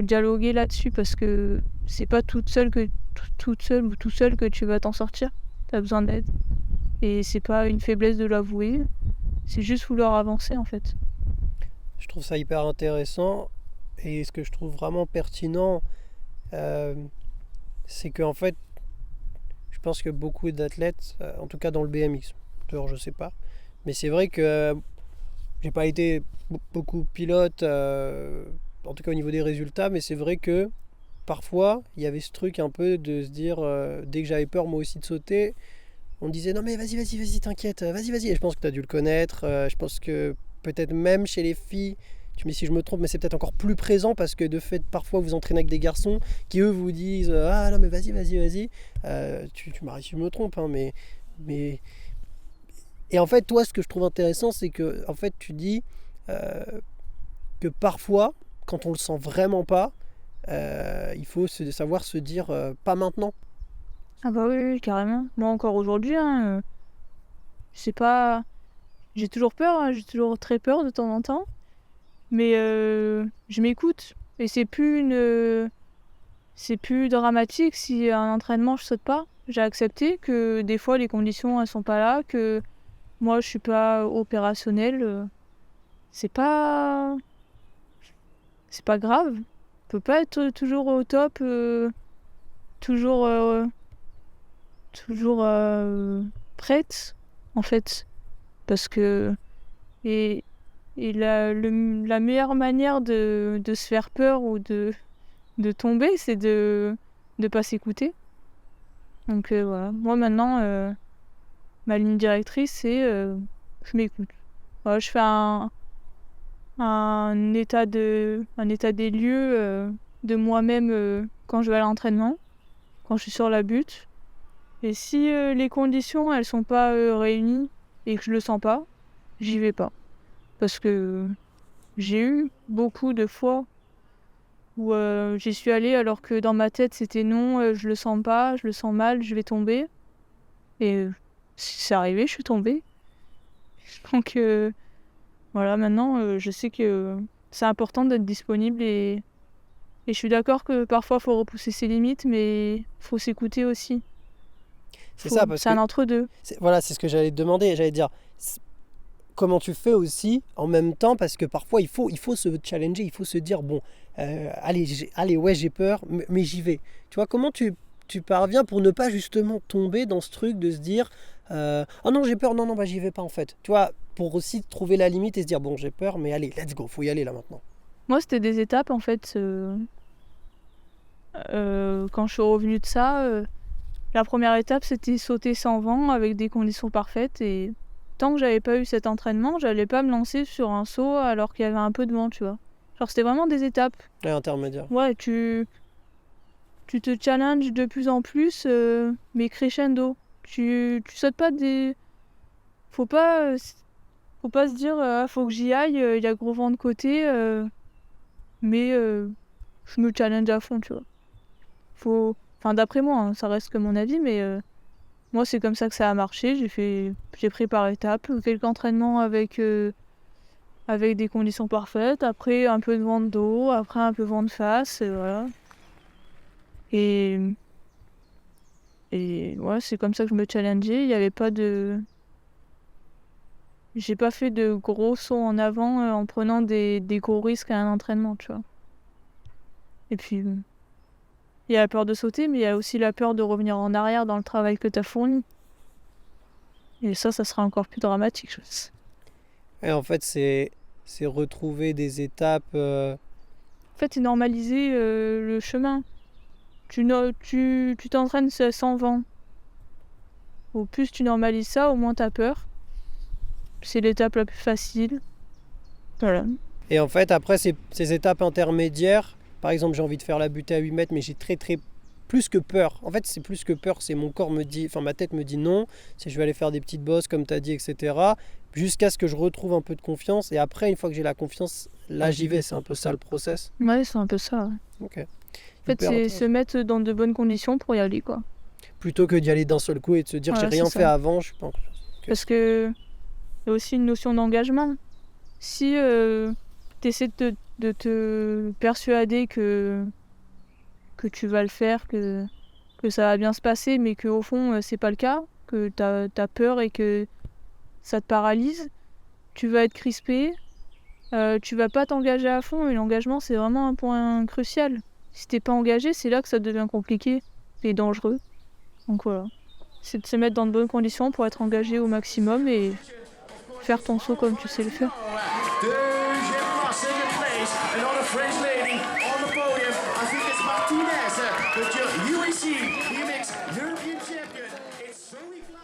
S2: dialoguer là-dessus parce que c'est pas toute seule ou tout seul que tu vas t'en sortir. T'as besoin d'aide. Et c'est pas une faiblesse de l'avouer, c'est juste vouloir avancer en fait.
S1: Je trouve ça hyper intéressant et ce que je trouve vraiment pertinent, c'est que en fait, je pense que beaucoup d'athlètes, en tout cas dans le BMX, dehors je sais pas, mais c'est vrai que j'ai pas été beaucoup pilote, en tout cas au niveau des résultats, mais c'est vrai que parfois il y avait ce truc un peu de se dire, dès que j'avais peur moi aussi de sauter, on disait non mais vas-y, t'inquiète, vas-y. Et je pense que tu as dû le connaître, je pense que peut-être même chez les filles, tu me dis si je me trompe, mais c'est peut-être encore plus présent parce que de fait parfois vous entraînez avec des garçons qui eux vous disent ah non mais vas-y. Tu m'arrêtes si je me trompe, hein, mais... Et en fait toi ce que je trouve intéressant c'est que en fait tu dis que parfois quand on le sent vraiment pas, il faut savoir se dire pas maintenant.
S2: Ah bah oui, carrément. Moi encore aujourd'hui, hein, c'est pas... J'ai toujours peur, hein, j'ai toujours très peur de temps en temps. Mais je m'écoute. Et c'est plus dramatique si un entraînement je saute pas. J'ai accepté que des fois les conditions elles sont pas là, que moi je suis pas opérationnelle. C'est pas grave. On peut pas être toujours au top, toujours prête en fait. Parce que et la meilleure manière de se faire peur ou de tomber, c'est de pas s'écouter. Donc voilà. Moi maintenant, ma ligne directrice, c'est je m'écoute. Voilà, je fais un état des lieux de moi-même quand je vais à l'entraînement, quand je suis sur la butte. Et si les conditions elles sont pas réunies et que je le sens pas, j'y vais pas. Parce que j'ai eu beaucoup de fois où j'y suis allée alors que dans ma tête c'était non, je le sens pas, je le sens mal, je vais tomber. Et c'est arrivé, je suis tombée. Donc voilà, maintenant je sais que c'est important d'être disponible et je suis d'accord que parfois il faut repousser ses limites, mais faut s'écouter aussi.
S1: C'est ça, parce
S2: c'est un entre-deux.
S1: Voilà, c'est ce que j'allais te demander. J'allais dire, comment tu fais aussi en même temps, parce que parfois il faut se challenger, il faut se dire bon, allez, ouais, j'ai peur, mais j'y vais. Tu vois, comment tu parviens pour ne pas justement tomber dans ce truc de se dire oh non, j'ai peur, non, bah j'y vais pas en fait. Tu vois, pour aussi trouver la limite et se dire bon, j'ai peur, mais allez, let's go, faut y aller là maintenant.
S2: Moi, c'était des étapes en fait. Quand je suis revenue de ça, la première étape c'était sauter sans vent avec des conditions parfaites et tant que j'avais pas eu cet entraînement, j'allais pas me lancer sur un saut alors qu'il y avait un peu de vent, tu vois. Genre c'était vraiment des étapes.
S1: Ouais, intermédiaire.
S2: Ouais, tu te challenges de plus en plus, mais crescendo. Tu sautes pas des... Faut pas se dire faut que j'y aille, il y a gros vent de côté, mais je me challenge à fond, tu vois. Enfin d'après moi, hein, ça reste que mon avis, mais moi c'est comme ça que ça a marché. J'ai pris par étapes quelques entraînements avec avec des conditions parfaites, après un peu de vent de dos, après un peu de vent de face, et voilà. Et ouais, c'est comme ça que je me challengeais. Il y avait pas de... J'ai pas fait de gros sauts en avant en prenant des gros risques à un entraînement, tu vois. Et puis, il y a la peur de sauter, mais il y a aussi la peur de revenir en arrière dans le travail que tu as fourni. Et ça sera encore plus dramatique, je pense.
S1: Et en fait, c'est retrouver des étapes.
S2: En fait, c'est normaliser le chemin. Tu t'entraînes sans vent. Au plus tu normalises ça, au moins t'as peur. C'est l'étape la plus facile. Voilà.
S1: Et en fait, après ces étapes intermédiaires, par exemple, j'ai envie de faire la butée à 8 mètres, mais j'ai très plus que peur. En fait, c'est plus que peur, c'est mon corps me dit, enfin ma tête me dit non, c'est je vais aller faire des petites bosses comme tu as dit, etc. Jusqu'à ce que je retrouve un peu de confiance. Et après, une fois que j'ai la confiance, là j'y vais. C'est un peu ça le process.
S2: Ouais, c'est un peu ça. Ouais.
S1: Ok.
S2: En fait, c'est se mettre dans de bonnes conditions pour y aller, quoi.
S1: Plutôt que d'y aller d'un seul coup et de se dire j'ai rien fait avant, je suis pas en confiance. Okay.
S2: Parce que il y a aussi une notion d'engagement. Si tu essaies de te persuader que tu vas le faire, que ça va bien se passer, mais qu'au fond, c'est pas le cas, que t'as peur et que ça te paralyse, tu vas être crispé, tu vas pas t'engager à fond, et l'engagement, c'est vraiment un point crucial. Si t'es pas engagé, c'est là que ça devient compliqué et dangereux. Donc voilà. C'est de se mettre dans de bonnes conditions pour être engagé au maximum et faire ton saut comme tu sais le faire.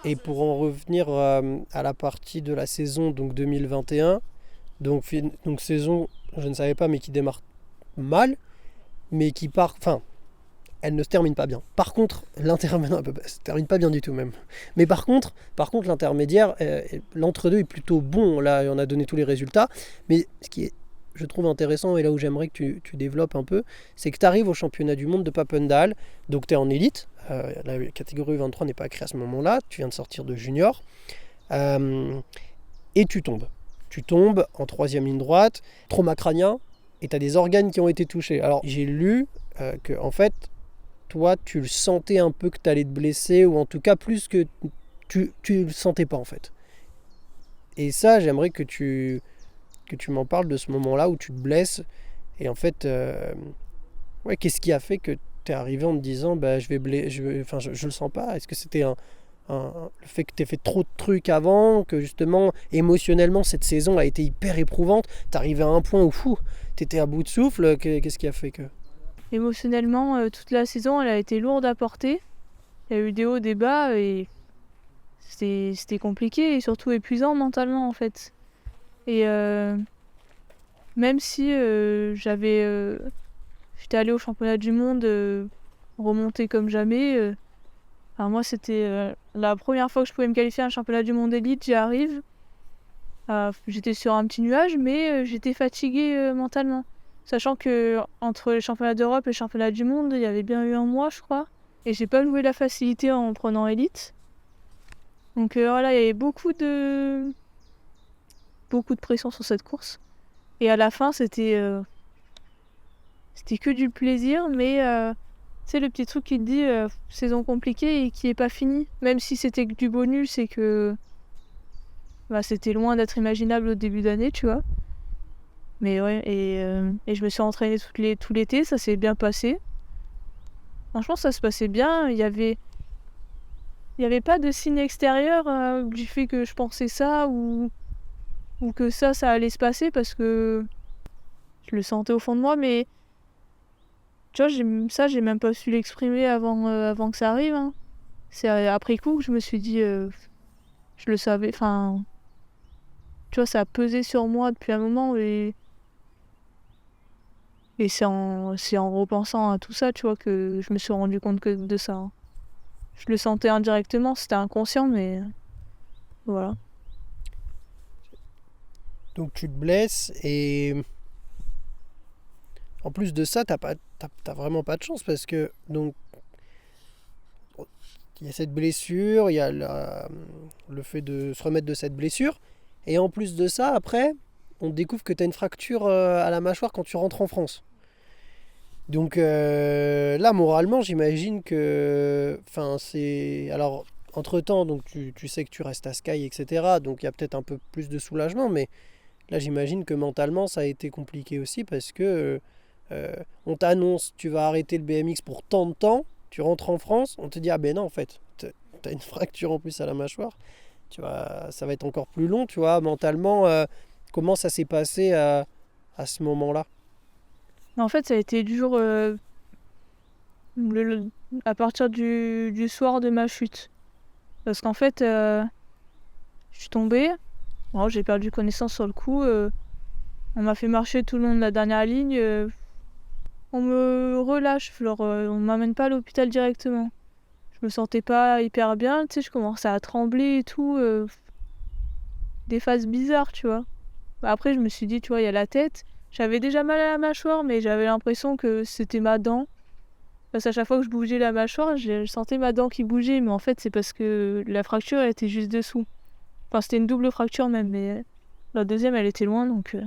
S1: Et pour en revenir à la partie de la saison donc 2021, donc saison, je ne savais pas, mais qui démarre mal, mais qui part, enfin, elle ne se termine pas bien. Par contre, l'intermédiaire, elle ne se termine pas bien du tout même. Mais par contre l'intermédiaire, l'entre-deux est plutôt bon. Là, on a donné tous les résultats. Mais ce qui est, je trouve intéressant, et là où j'aimerais que tu développes un peu, c'est que tu arrives au championnat du monde de Papendal. Donc tu es en élite. La catégorie 23 n'est pas créée à ce moment-là. Tu viens de sortir de junior. Et tu tombes. Tu tombes en 3e ligne droite. Trauma crânien. Et tu as des organes qui ont été touchés. Alors j'ai lu que en fait, toi, tu le sentais un peu que tu allais te blesser, ou en tout cas plus que tu le sentais pas en fait. Et ça, j'aimerais que tu m'en parles de ce moment-là où tu te blesses. Et en fait, ouais, qu'est-ce qui a fait que tu es arrivé en te disant bah, je le sens pas. Est-ce que c'était le fait que tu aies fait trop de trucs avant, que justement, émotionnellement, cette saison a été hyper éprouvante, tu arrivé à un point où tu étais à bout de souffle, qu'est-ce qui a fait que...
S2: Émotionnellement, toute la saison, elle a été lourde à porter. Il y a eu des hauts, des bas, et c'était compliqué et surtout épuisant mentalement en fait. Et même si j'étais allée au championnat du monde remonter comme jamais, alors moi c'était la première fois que je pouvais me qualifier à un championnat du monde élite, j'y arrive. J'étais sur un petit nuage, mais j'étais fatiguée mentalement. Sachant que entre les championnats d'Europe et les championnats du monde, il y avait bien eu un mois, je crois. Et j'ai pas joué la facilité en prenant élite. Donc voilà, il y avait beaucoup de pression sur cette course. Et à la fin, c'était que du plaisir, mais c'est le petit truc qui te dit saison compliquée et qui est pas finie. Même si c'était que du bonus et que c'était loin d'être imaginable au début d'année, tu vois. Mais ouais, et je me suis entraînée tout l'été, ça s'est bien passé. Franchement, ça se passait bien. Il y avait pas de signe extérieur du fait que je pensais ça ou que ça allait se passer, parce que je le sentais au fond de moi. Mais tu vois, j'ai même pas su l'exprimer avant que ça arrive. Hein. C'est après coup que je me suis dit, je le savais. Enfin, tu vois, ça a pesé sur moi depuis un moment et c'est en repensant à tout ça, tu vois, que je me suis rendu compte de ça. Hein. Je le sentais indirectement, c'était inconscient, mais voilà.
S1: Donc tu te blesses et en plus de ça, t'as vraiment pas de chance parce que donc il y a cette blessure, il y a le fait de se remettre de cette blessure et en plus de ça, après, on découvre que tu as une fracture à la mâchoire quand tu rentres en France. Donc là, moralement, j'imagine que... Enfin, c'est... Alors, entre-temps, donc tu sais que tu restes à Sky, etc. Donc il y a peut-être un peu plus de soulagement, mais là, j'imagine que mentalement, ça a été compliqué aussi parce que on t'annonce, tu vas arrêter le BMX pour tant de temps, tu rentres en France, on te dit, ah ben non, en fait, t'as une fracture en plus à la mâchoire, ça va être encore plus long, tu vois, mentalement, comment ça s'est passé à ce moment-là?
S2: En fait, ça a été dur à partir du soir de ma chute. Parce qu'en fait, je suis tombée, bon, j'ai perdu connaissance sur le coup, on m'a fait marcher tout le long de la dernière ligne, on me relâche, genre, on m'amène pas à l'hôpital directement. Je me sentais pas hyper bien, tu sais, je commençais à trembler et tout, des phases bizarres, tu vois. Après, je me suis dit, tu vois, il y a la tête. J'avais déjà mal à la mâchoire, mais j'avais l'impression que c'était ma dent. Parce qu'à chaque fois que je bougeais la mâchoire, je sentais ma dent qui bougeait, mais en fait, c'est parce que la fracture, elle était juste dessous. Enfin, c'était une double fracture même, mais la deuxième, elle était loin, donc...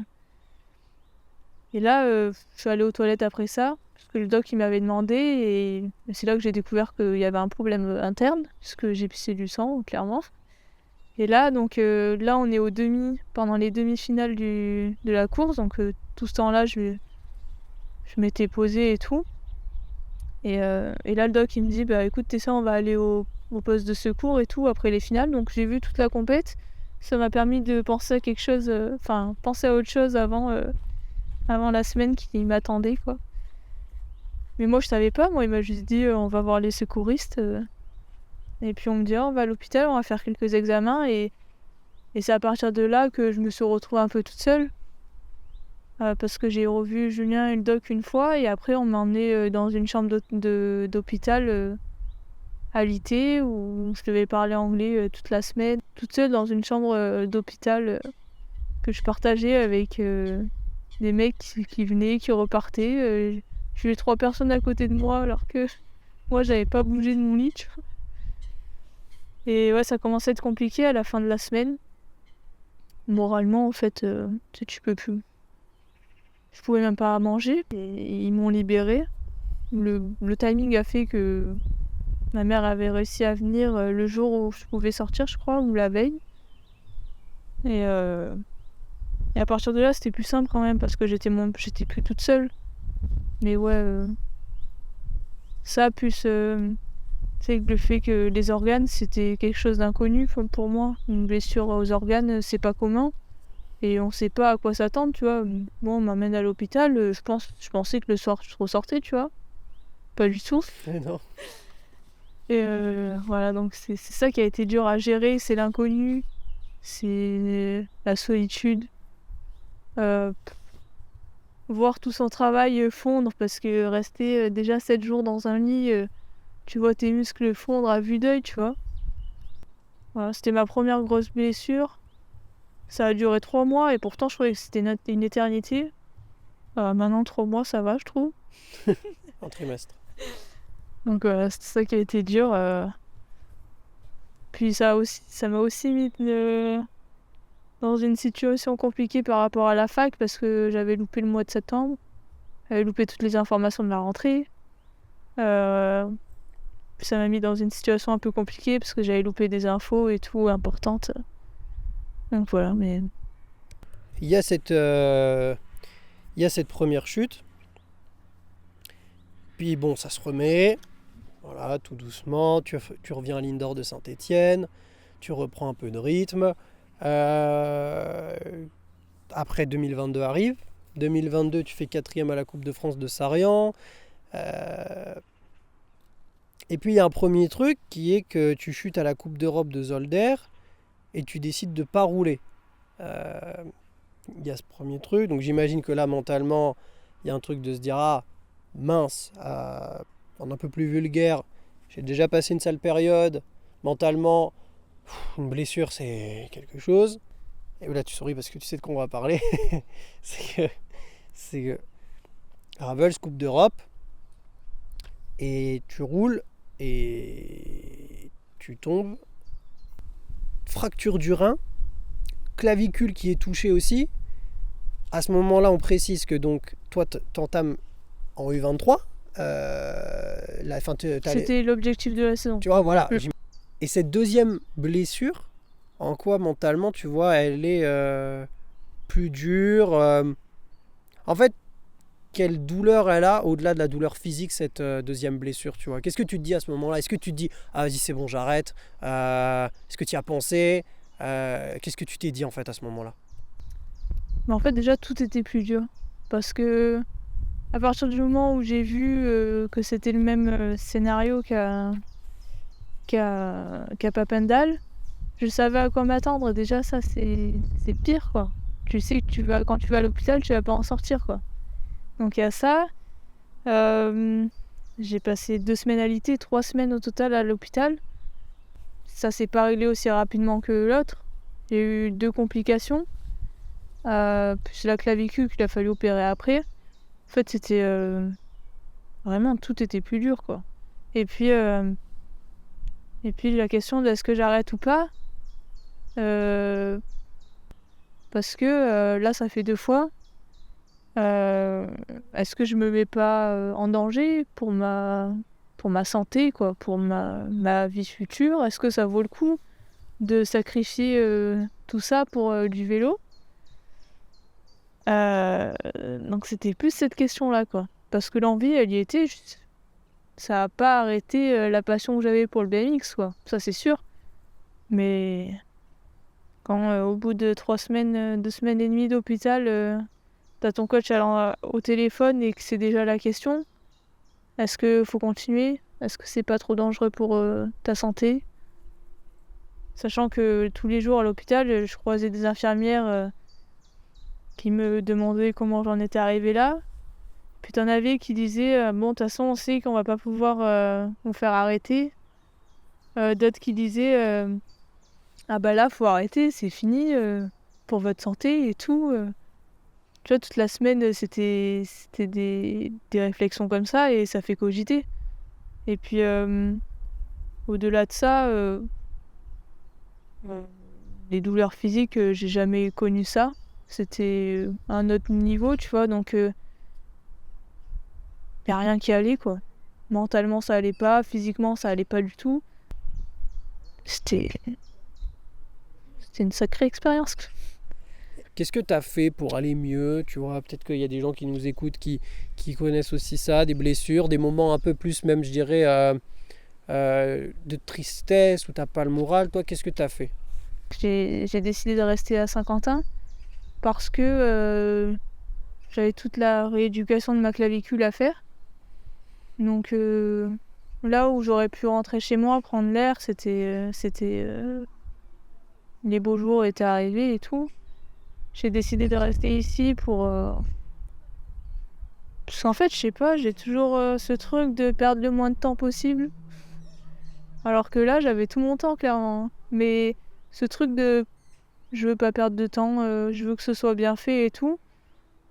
S2: Et là, je suis allée aux toilettes après ça, parce que le doc, il m'avait demandé, et c'est là que j'ai découvert qu'il y avait un problème interne, puisque j'ai pissé du sang, clairement. Et là, donc, là, on est pendant les demi-finales de la course, donc tout ce temps-là, je m'étais posée et tout. Et là, le doc, il me dit, bah écoute, Tessa, on va aller au poste de secours et tout, après les finales. Donc, j'ai vu toute la compète. Ça m'a permis de penser à quelque chose, penser à autre chose avant la semaine qui m'attendait, quoi. Mais moi, je savais pas. Moi, il m'a juste dit, on va voir les secouristes. Et puis, on me dit, on va à l'hôpital, on va faire quelques examens. Et c'est à partir de là que je me suis retrouvée un peu toute seule. Parce que j'ai revu Julien et le doc une fois. Et après, on m'a emmenée dans une chambre d'hôpital à l'IT où je devais parler anglais toute la semaine. Toute seule dans une chambre d'hôpital que je partageais avec... des mecs qui venaient, qui repartaient. J'ai eu 3 personnes à côté de moi alors que moi j'avais pas bougé de mon lit. Tu vois. Et ouais, ça commençait à être compliqué à la fin de la semaine. Moralement, en fait, tu peux plus. Je pouvais même pas manger. Et ils m'ont libérée. Le timing a fait que ma mère avait réussi à venir le jour où je pouvais sortir, je crois, ou la veille. Et à partir de là, c'était plus simple quand même parce que j'étais plus toute seule. Mais ouais, ça plus c'est le fait que les organes, c'était quelque chose d'inconnu pour moi. Une blessure aux organes, c'est pas commun. Et on sait pas à quoi s'attendre, tu vois. Moi, on m'amène à l'hôpital, je pensais que le soir, je ressortais, tu vois. Pas du tout.
S1: Non.
S2: Et voilà, donc c'est ça qui a été dur à gérer, c'est l'inconnu, c'est la solitude. Voir tout son travail fondre parce que rester déjà 7 jours dans un lit, tu vois tes muscles fondre à vue d'œil, tu vois. Voilà, c'était ma première grosse blessure. Ça a duré 3 mois et pourtant je trouvais que c'était une éternité. Maintenant 3 mois ça va, je trouve.
S1: Un trimestre.
S2: Donc voilà, c'était ça qui a été dur. Puis ça m'a aussi mis dans une situation compliquée par rapport à la fac parce que j'avais loupé le mois de septembre. J'avais loupé toutes les informations de la rentrée. Puis ça m'a mis dans une situation un peu compliquée parce que j'avais loupé des infos et tout importantes. Donc voilà, mais...
S1: Il y a cette première chute. Puis bon, ça se remet. Voilà, tout doucement. Tu reviens à l'Indoor de Saint-Étienne. Tu reprends un peu de rythme. Après 2022 arrive. 2022, tu fais 4e à la Coupe de France de Sarian. Et puis il y a un premier truc qui est que tu chutes à la Coupe d'Europe de Zolder et tu décides de ne pas rouler. Il y a ce premier truc. Donc j'imagine que là, mentalement, il y a un truc de se dire « Ah, mince, en un peu plus vulgaire, j'ai déjà passé une sale période. Mentalement, une blessure, c'est quelque chose. » Et là, tu souris parce que tu sais de quoi on va parler. c'est que Ravels, Coupe d'Europe, et tu roules et tu tombes. Fracture du rein, clavicule qui est touchée aussi. À ce moment-là, on précise que donc toi, t'entames en U23.
S2: C'était l'objectif de la saison.
S1: Tu vois, voilà.
S2: Mm.
S1: Et cette deuxième blessure, en quoi mentalement, tu vois, elle est plus dure. En fait, quelle douleur elle a au-delà de la douleur physique, cette deuxième blessure, tu vois. Qu'est-ce que tu te dis à ce moment-là? Est-ce que tu te dis, ah vas-y, c'est bon, j'arrête? Est-ce que tu y as pensé? Qu'est-ce que tu t'es dit en fait à ce moment-là?
S2: Mais en fait, déjà, tout était plus dur. Parce que, à partir du moment où j'ai vu que c'était le même scénario qu'à Papendal, je savais à quoi m'attendre. Déjà, ça, c'est pire, quoi. Tu sais que quand tu vas à l'hôpital, tu vas pas en sortir, quoi. Donc, il y a ça. J'ai passé 2 semaines alité, 3 semaines au total à l'hôpital. Ça s'est pas réglé aussi rapidement que l'autre. J'ai eu 2 complications. Plus la clavicule qu'il a fallu opérer après. En fait, c'était vraiment tout était plus dur, quoi. Et puis la question de est-ce que j'arrête ou pas, parce que là ça fait 2 fois. Est-ce que je me mets pas en danger pour ma santé, quoi, pour ma vie future? Est-ce que ça vaut le coup de sacrifier tout ça pour du vélo? Donc c'était plus cette question-là, quoi. Parce que l'envie, elle y était, ça n'a pas arrêté la passion que j'avais pour le BMX, quoi. Ça, c'est sûr. Mais quand au bout de 3 semaines, 2 semaines et demie d'hôpital, t'as ton coach au téléphone et que c'est déjà la question, est-ce qu'il faut continuer? Est-ce que c'est pas trop dangereux pour ta santé? Sachant que tous les jours à l'hôpital, je croisais des infirmières qui me demandaient comment j'en étais arrivée là. Puis t'en avais qui disaient bon, de toute façon, on sait qu'on va pas pouvoir vous faire arrêter. D'autres qui disaient ah bah là, faut arrêter, c'est fini pour votre santé et tout. Tu vois, toute la semaine, c'était des réflexions comme ça et ça fait cogiter. Et puis, au-delà de ça, les douleurs physiques, j'ai jamais connu ça. C'était un autre niveau, tu vois, donc y a rien qui allait, quoi. Mentalement, ça allait pas, physiquement, ça allait pas du tout. C'était une sacrée expérience.
S1: Qu'est-ce que tu as fait pour aller mieux? Tu vois, peut-être qu'il y a des gens qui nous écoutent qui connaissent aussi ça, des blessures, des moments un peu plus même, je dirais, de tristesse où tu n'as pas le moral. Toi, qu'est-ce que tu as fait?
S2: J'ai décidé de rester à Saint-Quentin parce que j'avais toute la rééducation de ma clavicule à faire. Donc là où j'aurais pu rentrer chez moi, prendre l'air, c'était les beaux jours étaient arrivés et tout. J'ai décidé de rester ici pour parce qu'en fait, je sais pas, j'ai toujours ce truc de perdre le moins de temps possible. Alors que là, j'avais tout mon temps, clairement. Mais ce truc de je veux pas perdre de temps, je veux que ce soit bien fait et tout,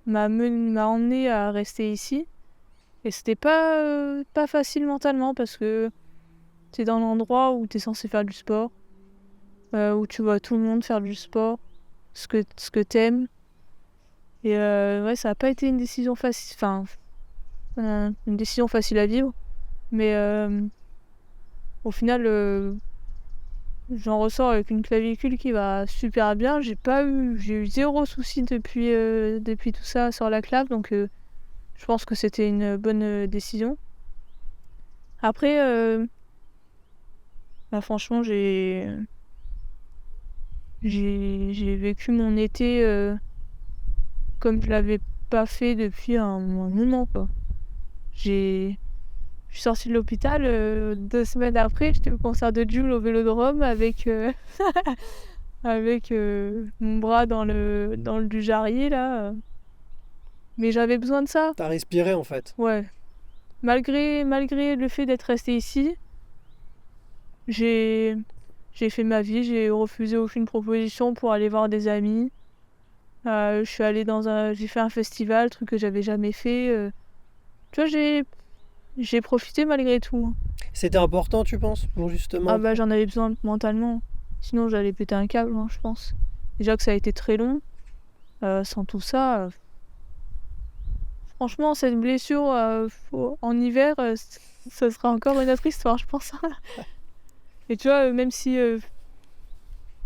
S2: m'a emmené à rester ici. Et c'était pas facile mentalement parce que t'es dans l'endroit où t'es censé faire du sport, où tu vois tout le monde faire du sport, ce que t'aimes. Et ouais, ça a pas été une décision facile, enfin, une décision facile à vivre. Mais au final, j'en ressors avec une clavicule qui va super bien. J'ai eu 0 souci depuis tout ça sur la clave, donc je pense que c'était une bonne décision. Après, bah franchement, j'ai vécu mon été comme je l'avais pas fait depuis un moment, quoi. Je suis sortie de l'hôpital, 2 semaines après, j'étais au concert de Jul au Vélodrome avec mon bras dans le du jarrier là. Mais j'avais besoin de ça.
S1: T'as respiré en fait.
S2: Ouais. Malgré le fait d'être restée ici, j'ai fait ma vie, j'ai refusé aucune proposition pour aller voir des amis. Je suis allée j'ai fait un festival, truc que j'avais jamais fait. Tu vois, j'ai profité malgré tout.
S1: C'était important, tu penses, pour justement?
S2: Ah bah j'en avais besoin mentalement. Sinon j'allais péter un câble, hein, je pense. Déjà que ça a été très long. Sans tout ça, franchement, cette blessure en hiver, ça sera encore une autre histoire, je pense. Et tu vois, même si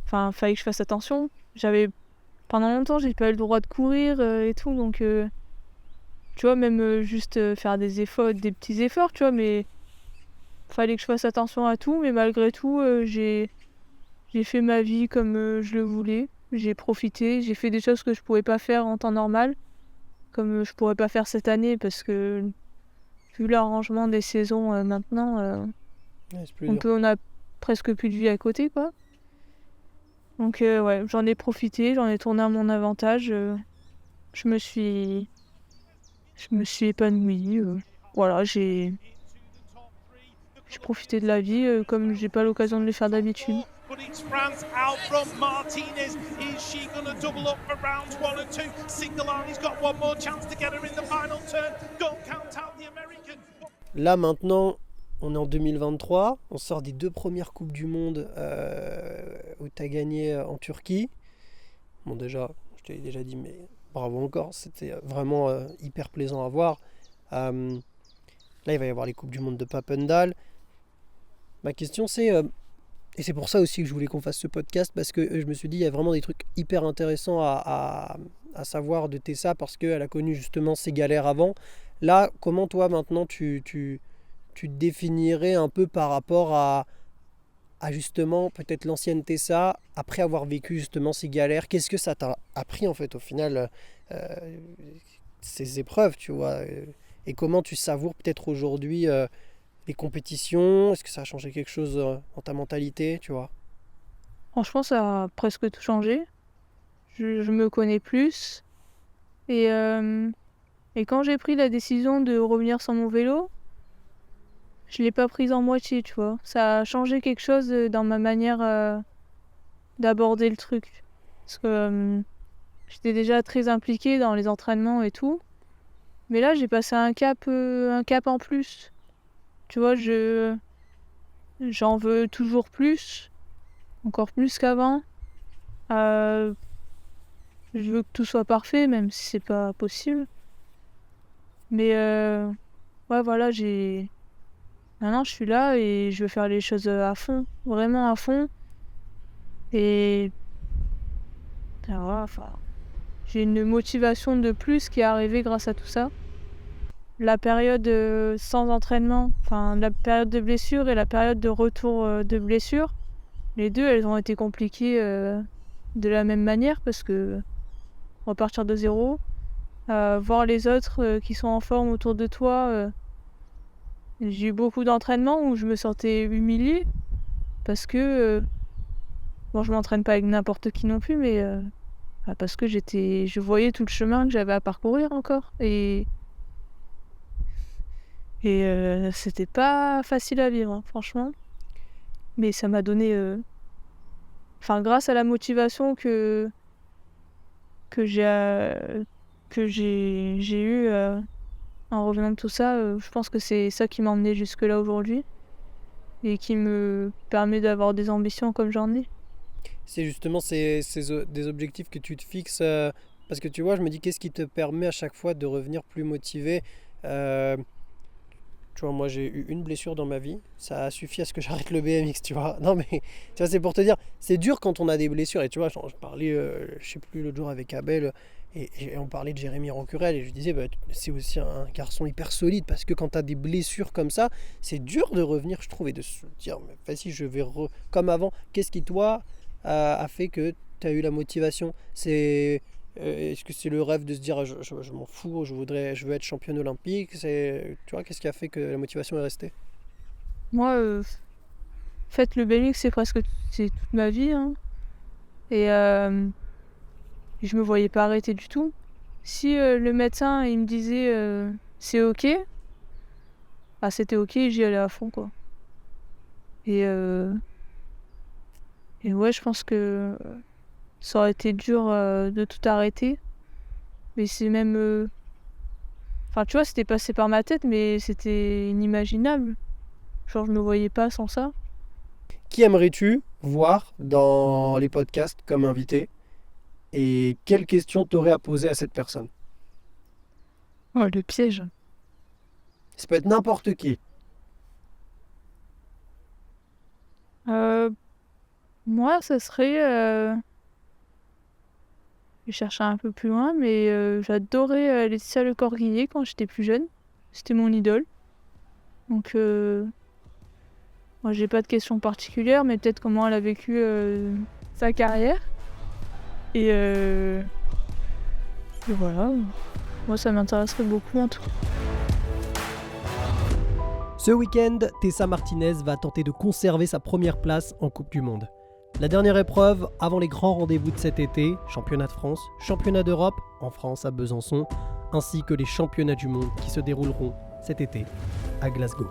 S2: fallait que je fasse attention, pendant longtemps, j'ai pas eu le droit de courir et tout, donc tu vois, même juste faire des petits efforts, tu vois, mais fallait que je fasse attention à tout, mais malgré tout, j'ai fait ma vie comme je le voulais. J'ai profité, j'ai fait des choses que je pouvais pas faire en temps normal, comme je pourrais pas faire cette année parce que vu l'arrangement des saisons maintenant,
S1: Ouais, c'est plus dur.
S2: on a presque plus de vie à côté, quoi. Donc ouais, j'en ai profité, j'en ai tourné à mon avantage. Je me suis épanouie. Voilà, j'ai profité de la vie comme j'ai pas l'occasion de le faire d'habitude.
S5: But it's France out from Martinez. Is she going to double up for rounds 1 and 2? Singalani's got one more chance to get her in the final turn. Don't count out the American.
S1: Là maintenant, on est en 2023, on sort des 2 premières Coupes du Monde où tu as gagné en Turquie. Bon déjà, je te l'ai déjà dit, mais bravo encore, c'était vraiment hyper plaisant à voir. Là, il va y avoir les Coupes du Monde de Papendal. Ma question c'est, et c'est pour ça aussi que je voulais qu'on fasse ce podcast, parce que je me suis dit, il y a vraiment des trucs hyper intéressants à savoir de Tessa, parce qu'elle a connu justement ces galères avant. Là, comment toi maintenant tu te définirais un peu par rapport à justement peut-être l'ancienne Tessa, après avoir vécu justement ces galères? Qu'est-ce que ça t'a appris en fait au final, ces épreuves, tu vois, et comment tu savoures peut-être aujourd'hui les compétitions? Est-ce que ça a changé quelque chose dans ta mentalité, tu vois?
S2: Franchement, ça a presque tout changé. Je me connais plus. Et quand j'ai pris la décision de revenir sur mon vélo, je l'ai pas prise en moitié, tu vois. Ça a changé quelque chose dans ma manière d'aborder le truc. Parce que j'étais déjà très impliquée dans les entraînements et tout. Mais là, j'ai passé un cap en plus. Tu vois, j'en veux toujours plus, encore plus qu'avant. Je veux que tout soit parfait, même si c'est pas possible. Mais ouais, voilà, maintenant, je suis là et je veux faire les choses à fond, vraiment à fond. Et voilà, j'ai une motivation de plus qui est arrivée grâce à tout ça. La période sans entraînement, la période de blessure et la période de retour de blessure, les deux, elles ont été compliquées de la même manière parce que repartir de zéro, voir les autres qui sont en forme autour de toi. J'ai eu beaucoup d'entraînements où je me sentais humiliée parce que bon, je m'entraîne pas avec n'importe qui non plus, mais parce que je voyais tout le chemin que j'avais à parcourir encore et c'était pas facile à vivre, hein, franchement. Mais ça m'a donné, grâce à la motivation que j'ai eue en revenant de tout ça, je pense que c'est ça qui m'a emmené jusque là aujourd'hui et qui me permet d'avoir des ambitions comme j'en ai.
S1: C'est justement des objectifs que tu te fixes, parce que tu vois, je me dis, qu'est-ce qui te permet à chaque fois de revenir plus motivé? Tu vois, moi j'ai eu une blessure dans ma vie, ça a suffi à ce que j'arrête le BMX, tu vois. Non mais, tu vois, c'est pour te dire, c'est dur quand on a des blessures. Et tu vois, je parlais, je sais plus, l'autre jour avec Abel, et on parlait de Jérémy Rancurel, et je disais, c'est aussi un garçon hyper solide, parce que quand tu as des blessures comme ça, c'est dur de revenir, je trouve, et de se dire, mais vas-y, je vais comme avant. Qu'est-ce qui, toi, a fait que tu as eu la motivation? Est-ce que c'est le rêve de se dire je m'en fous, je veux être championne olympique? Tu vois, qu'est-ce qui a fait que la motivation est restée?
S2: Moi, en fait, le BMX, c'est toute ma vie, hein. Et je me voyais pas arrêter du tout. Si le médecin il me disait c'est ok, c'était ok, j'y allais à fond, quoi. Et ouais, je pense que ça aurait été dur de tout arrêter. Mais c'est même... tu vois, c'était passé par ma tête, mais c'était inimaginable. Genre, je me voyais pas sans ça.
S1: Qui aimerais-tu voir dans les podcasts comme invité? Et quelle question t'aurais à poser à cette personne?
S2: Oh, le piège.
S1: Ça peut être n'importe qui.
S2: Moi, ça serait... Je vais chercher un peu plus loin, mais j'adorais Laetitia Le Corguillier quand j'étais plus jeune. C'était mon idole. Donc, moi, j'ai pas de questions particulières, mais peut-être comment elle a vécu sa carrière. Et voilà. Moi, ça m'intéresserait beaucoup en tout cas.
S1: Ce week-end, Tessa Martinez va tenter de conserver sa première place en Coupe du Monde. La dernière épreuve avant les grands rendez-vous de cet été, championnat de France, championnat d'Europe, en France à Besançon, ainsi que les championnats du monde qui se dérouleront cet été à Glasgow.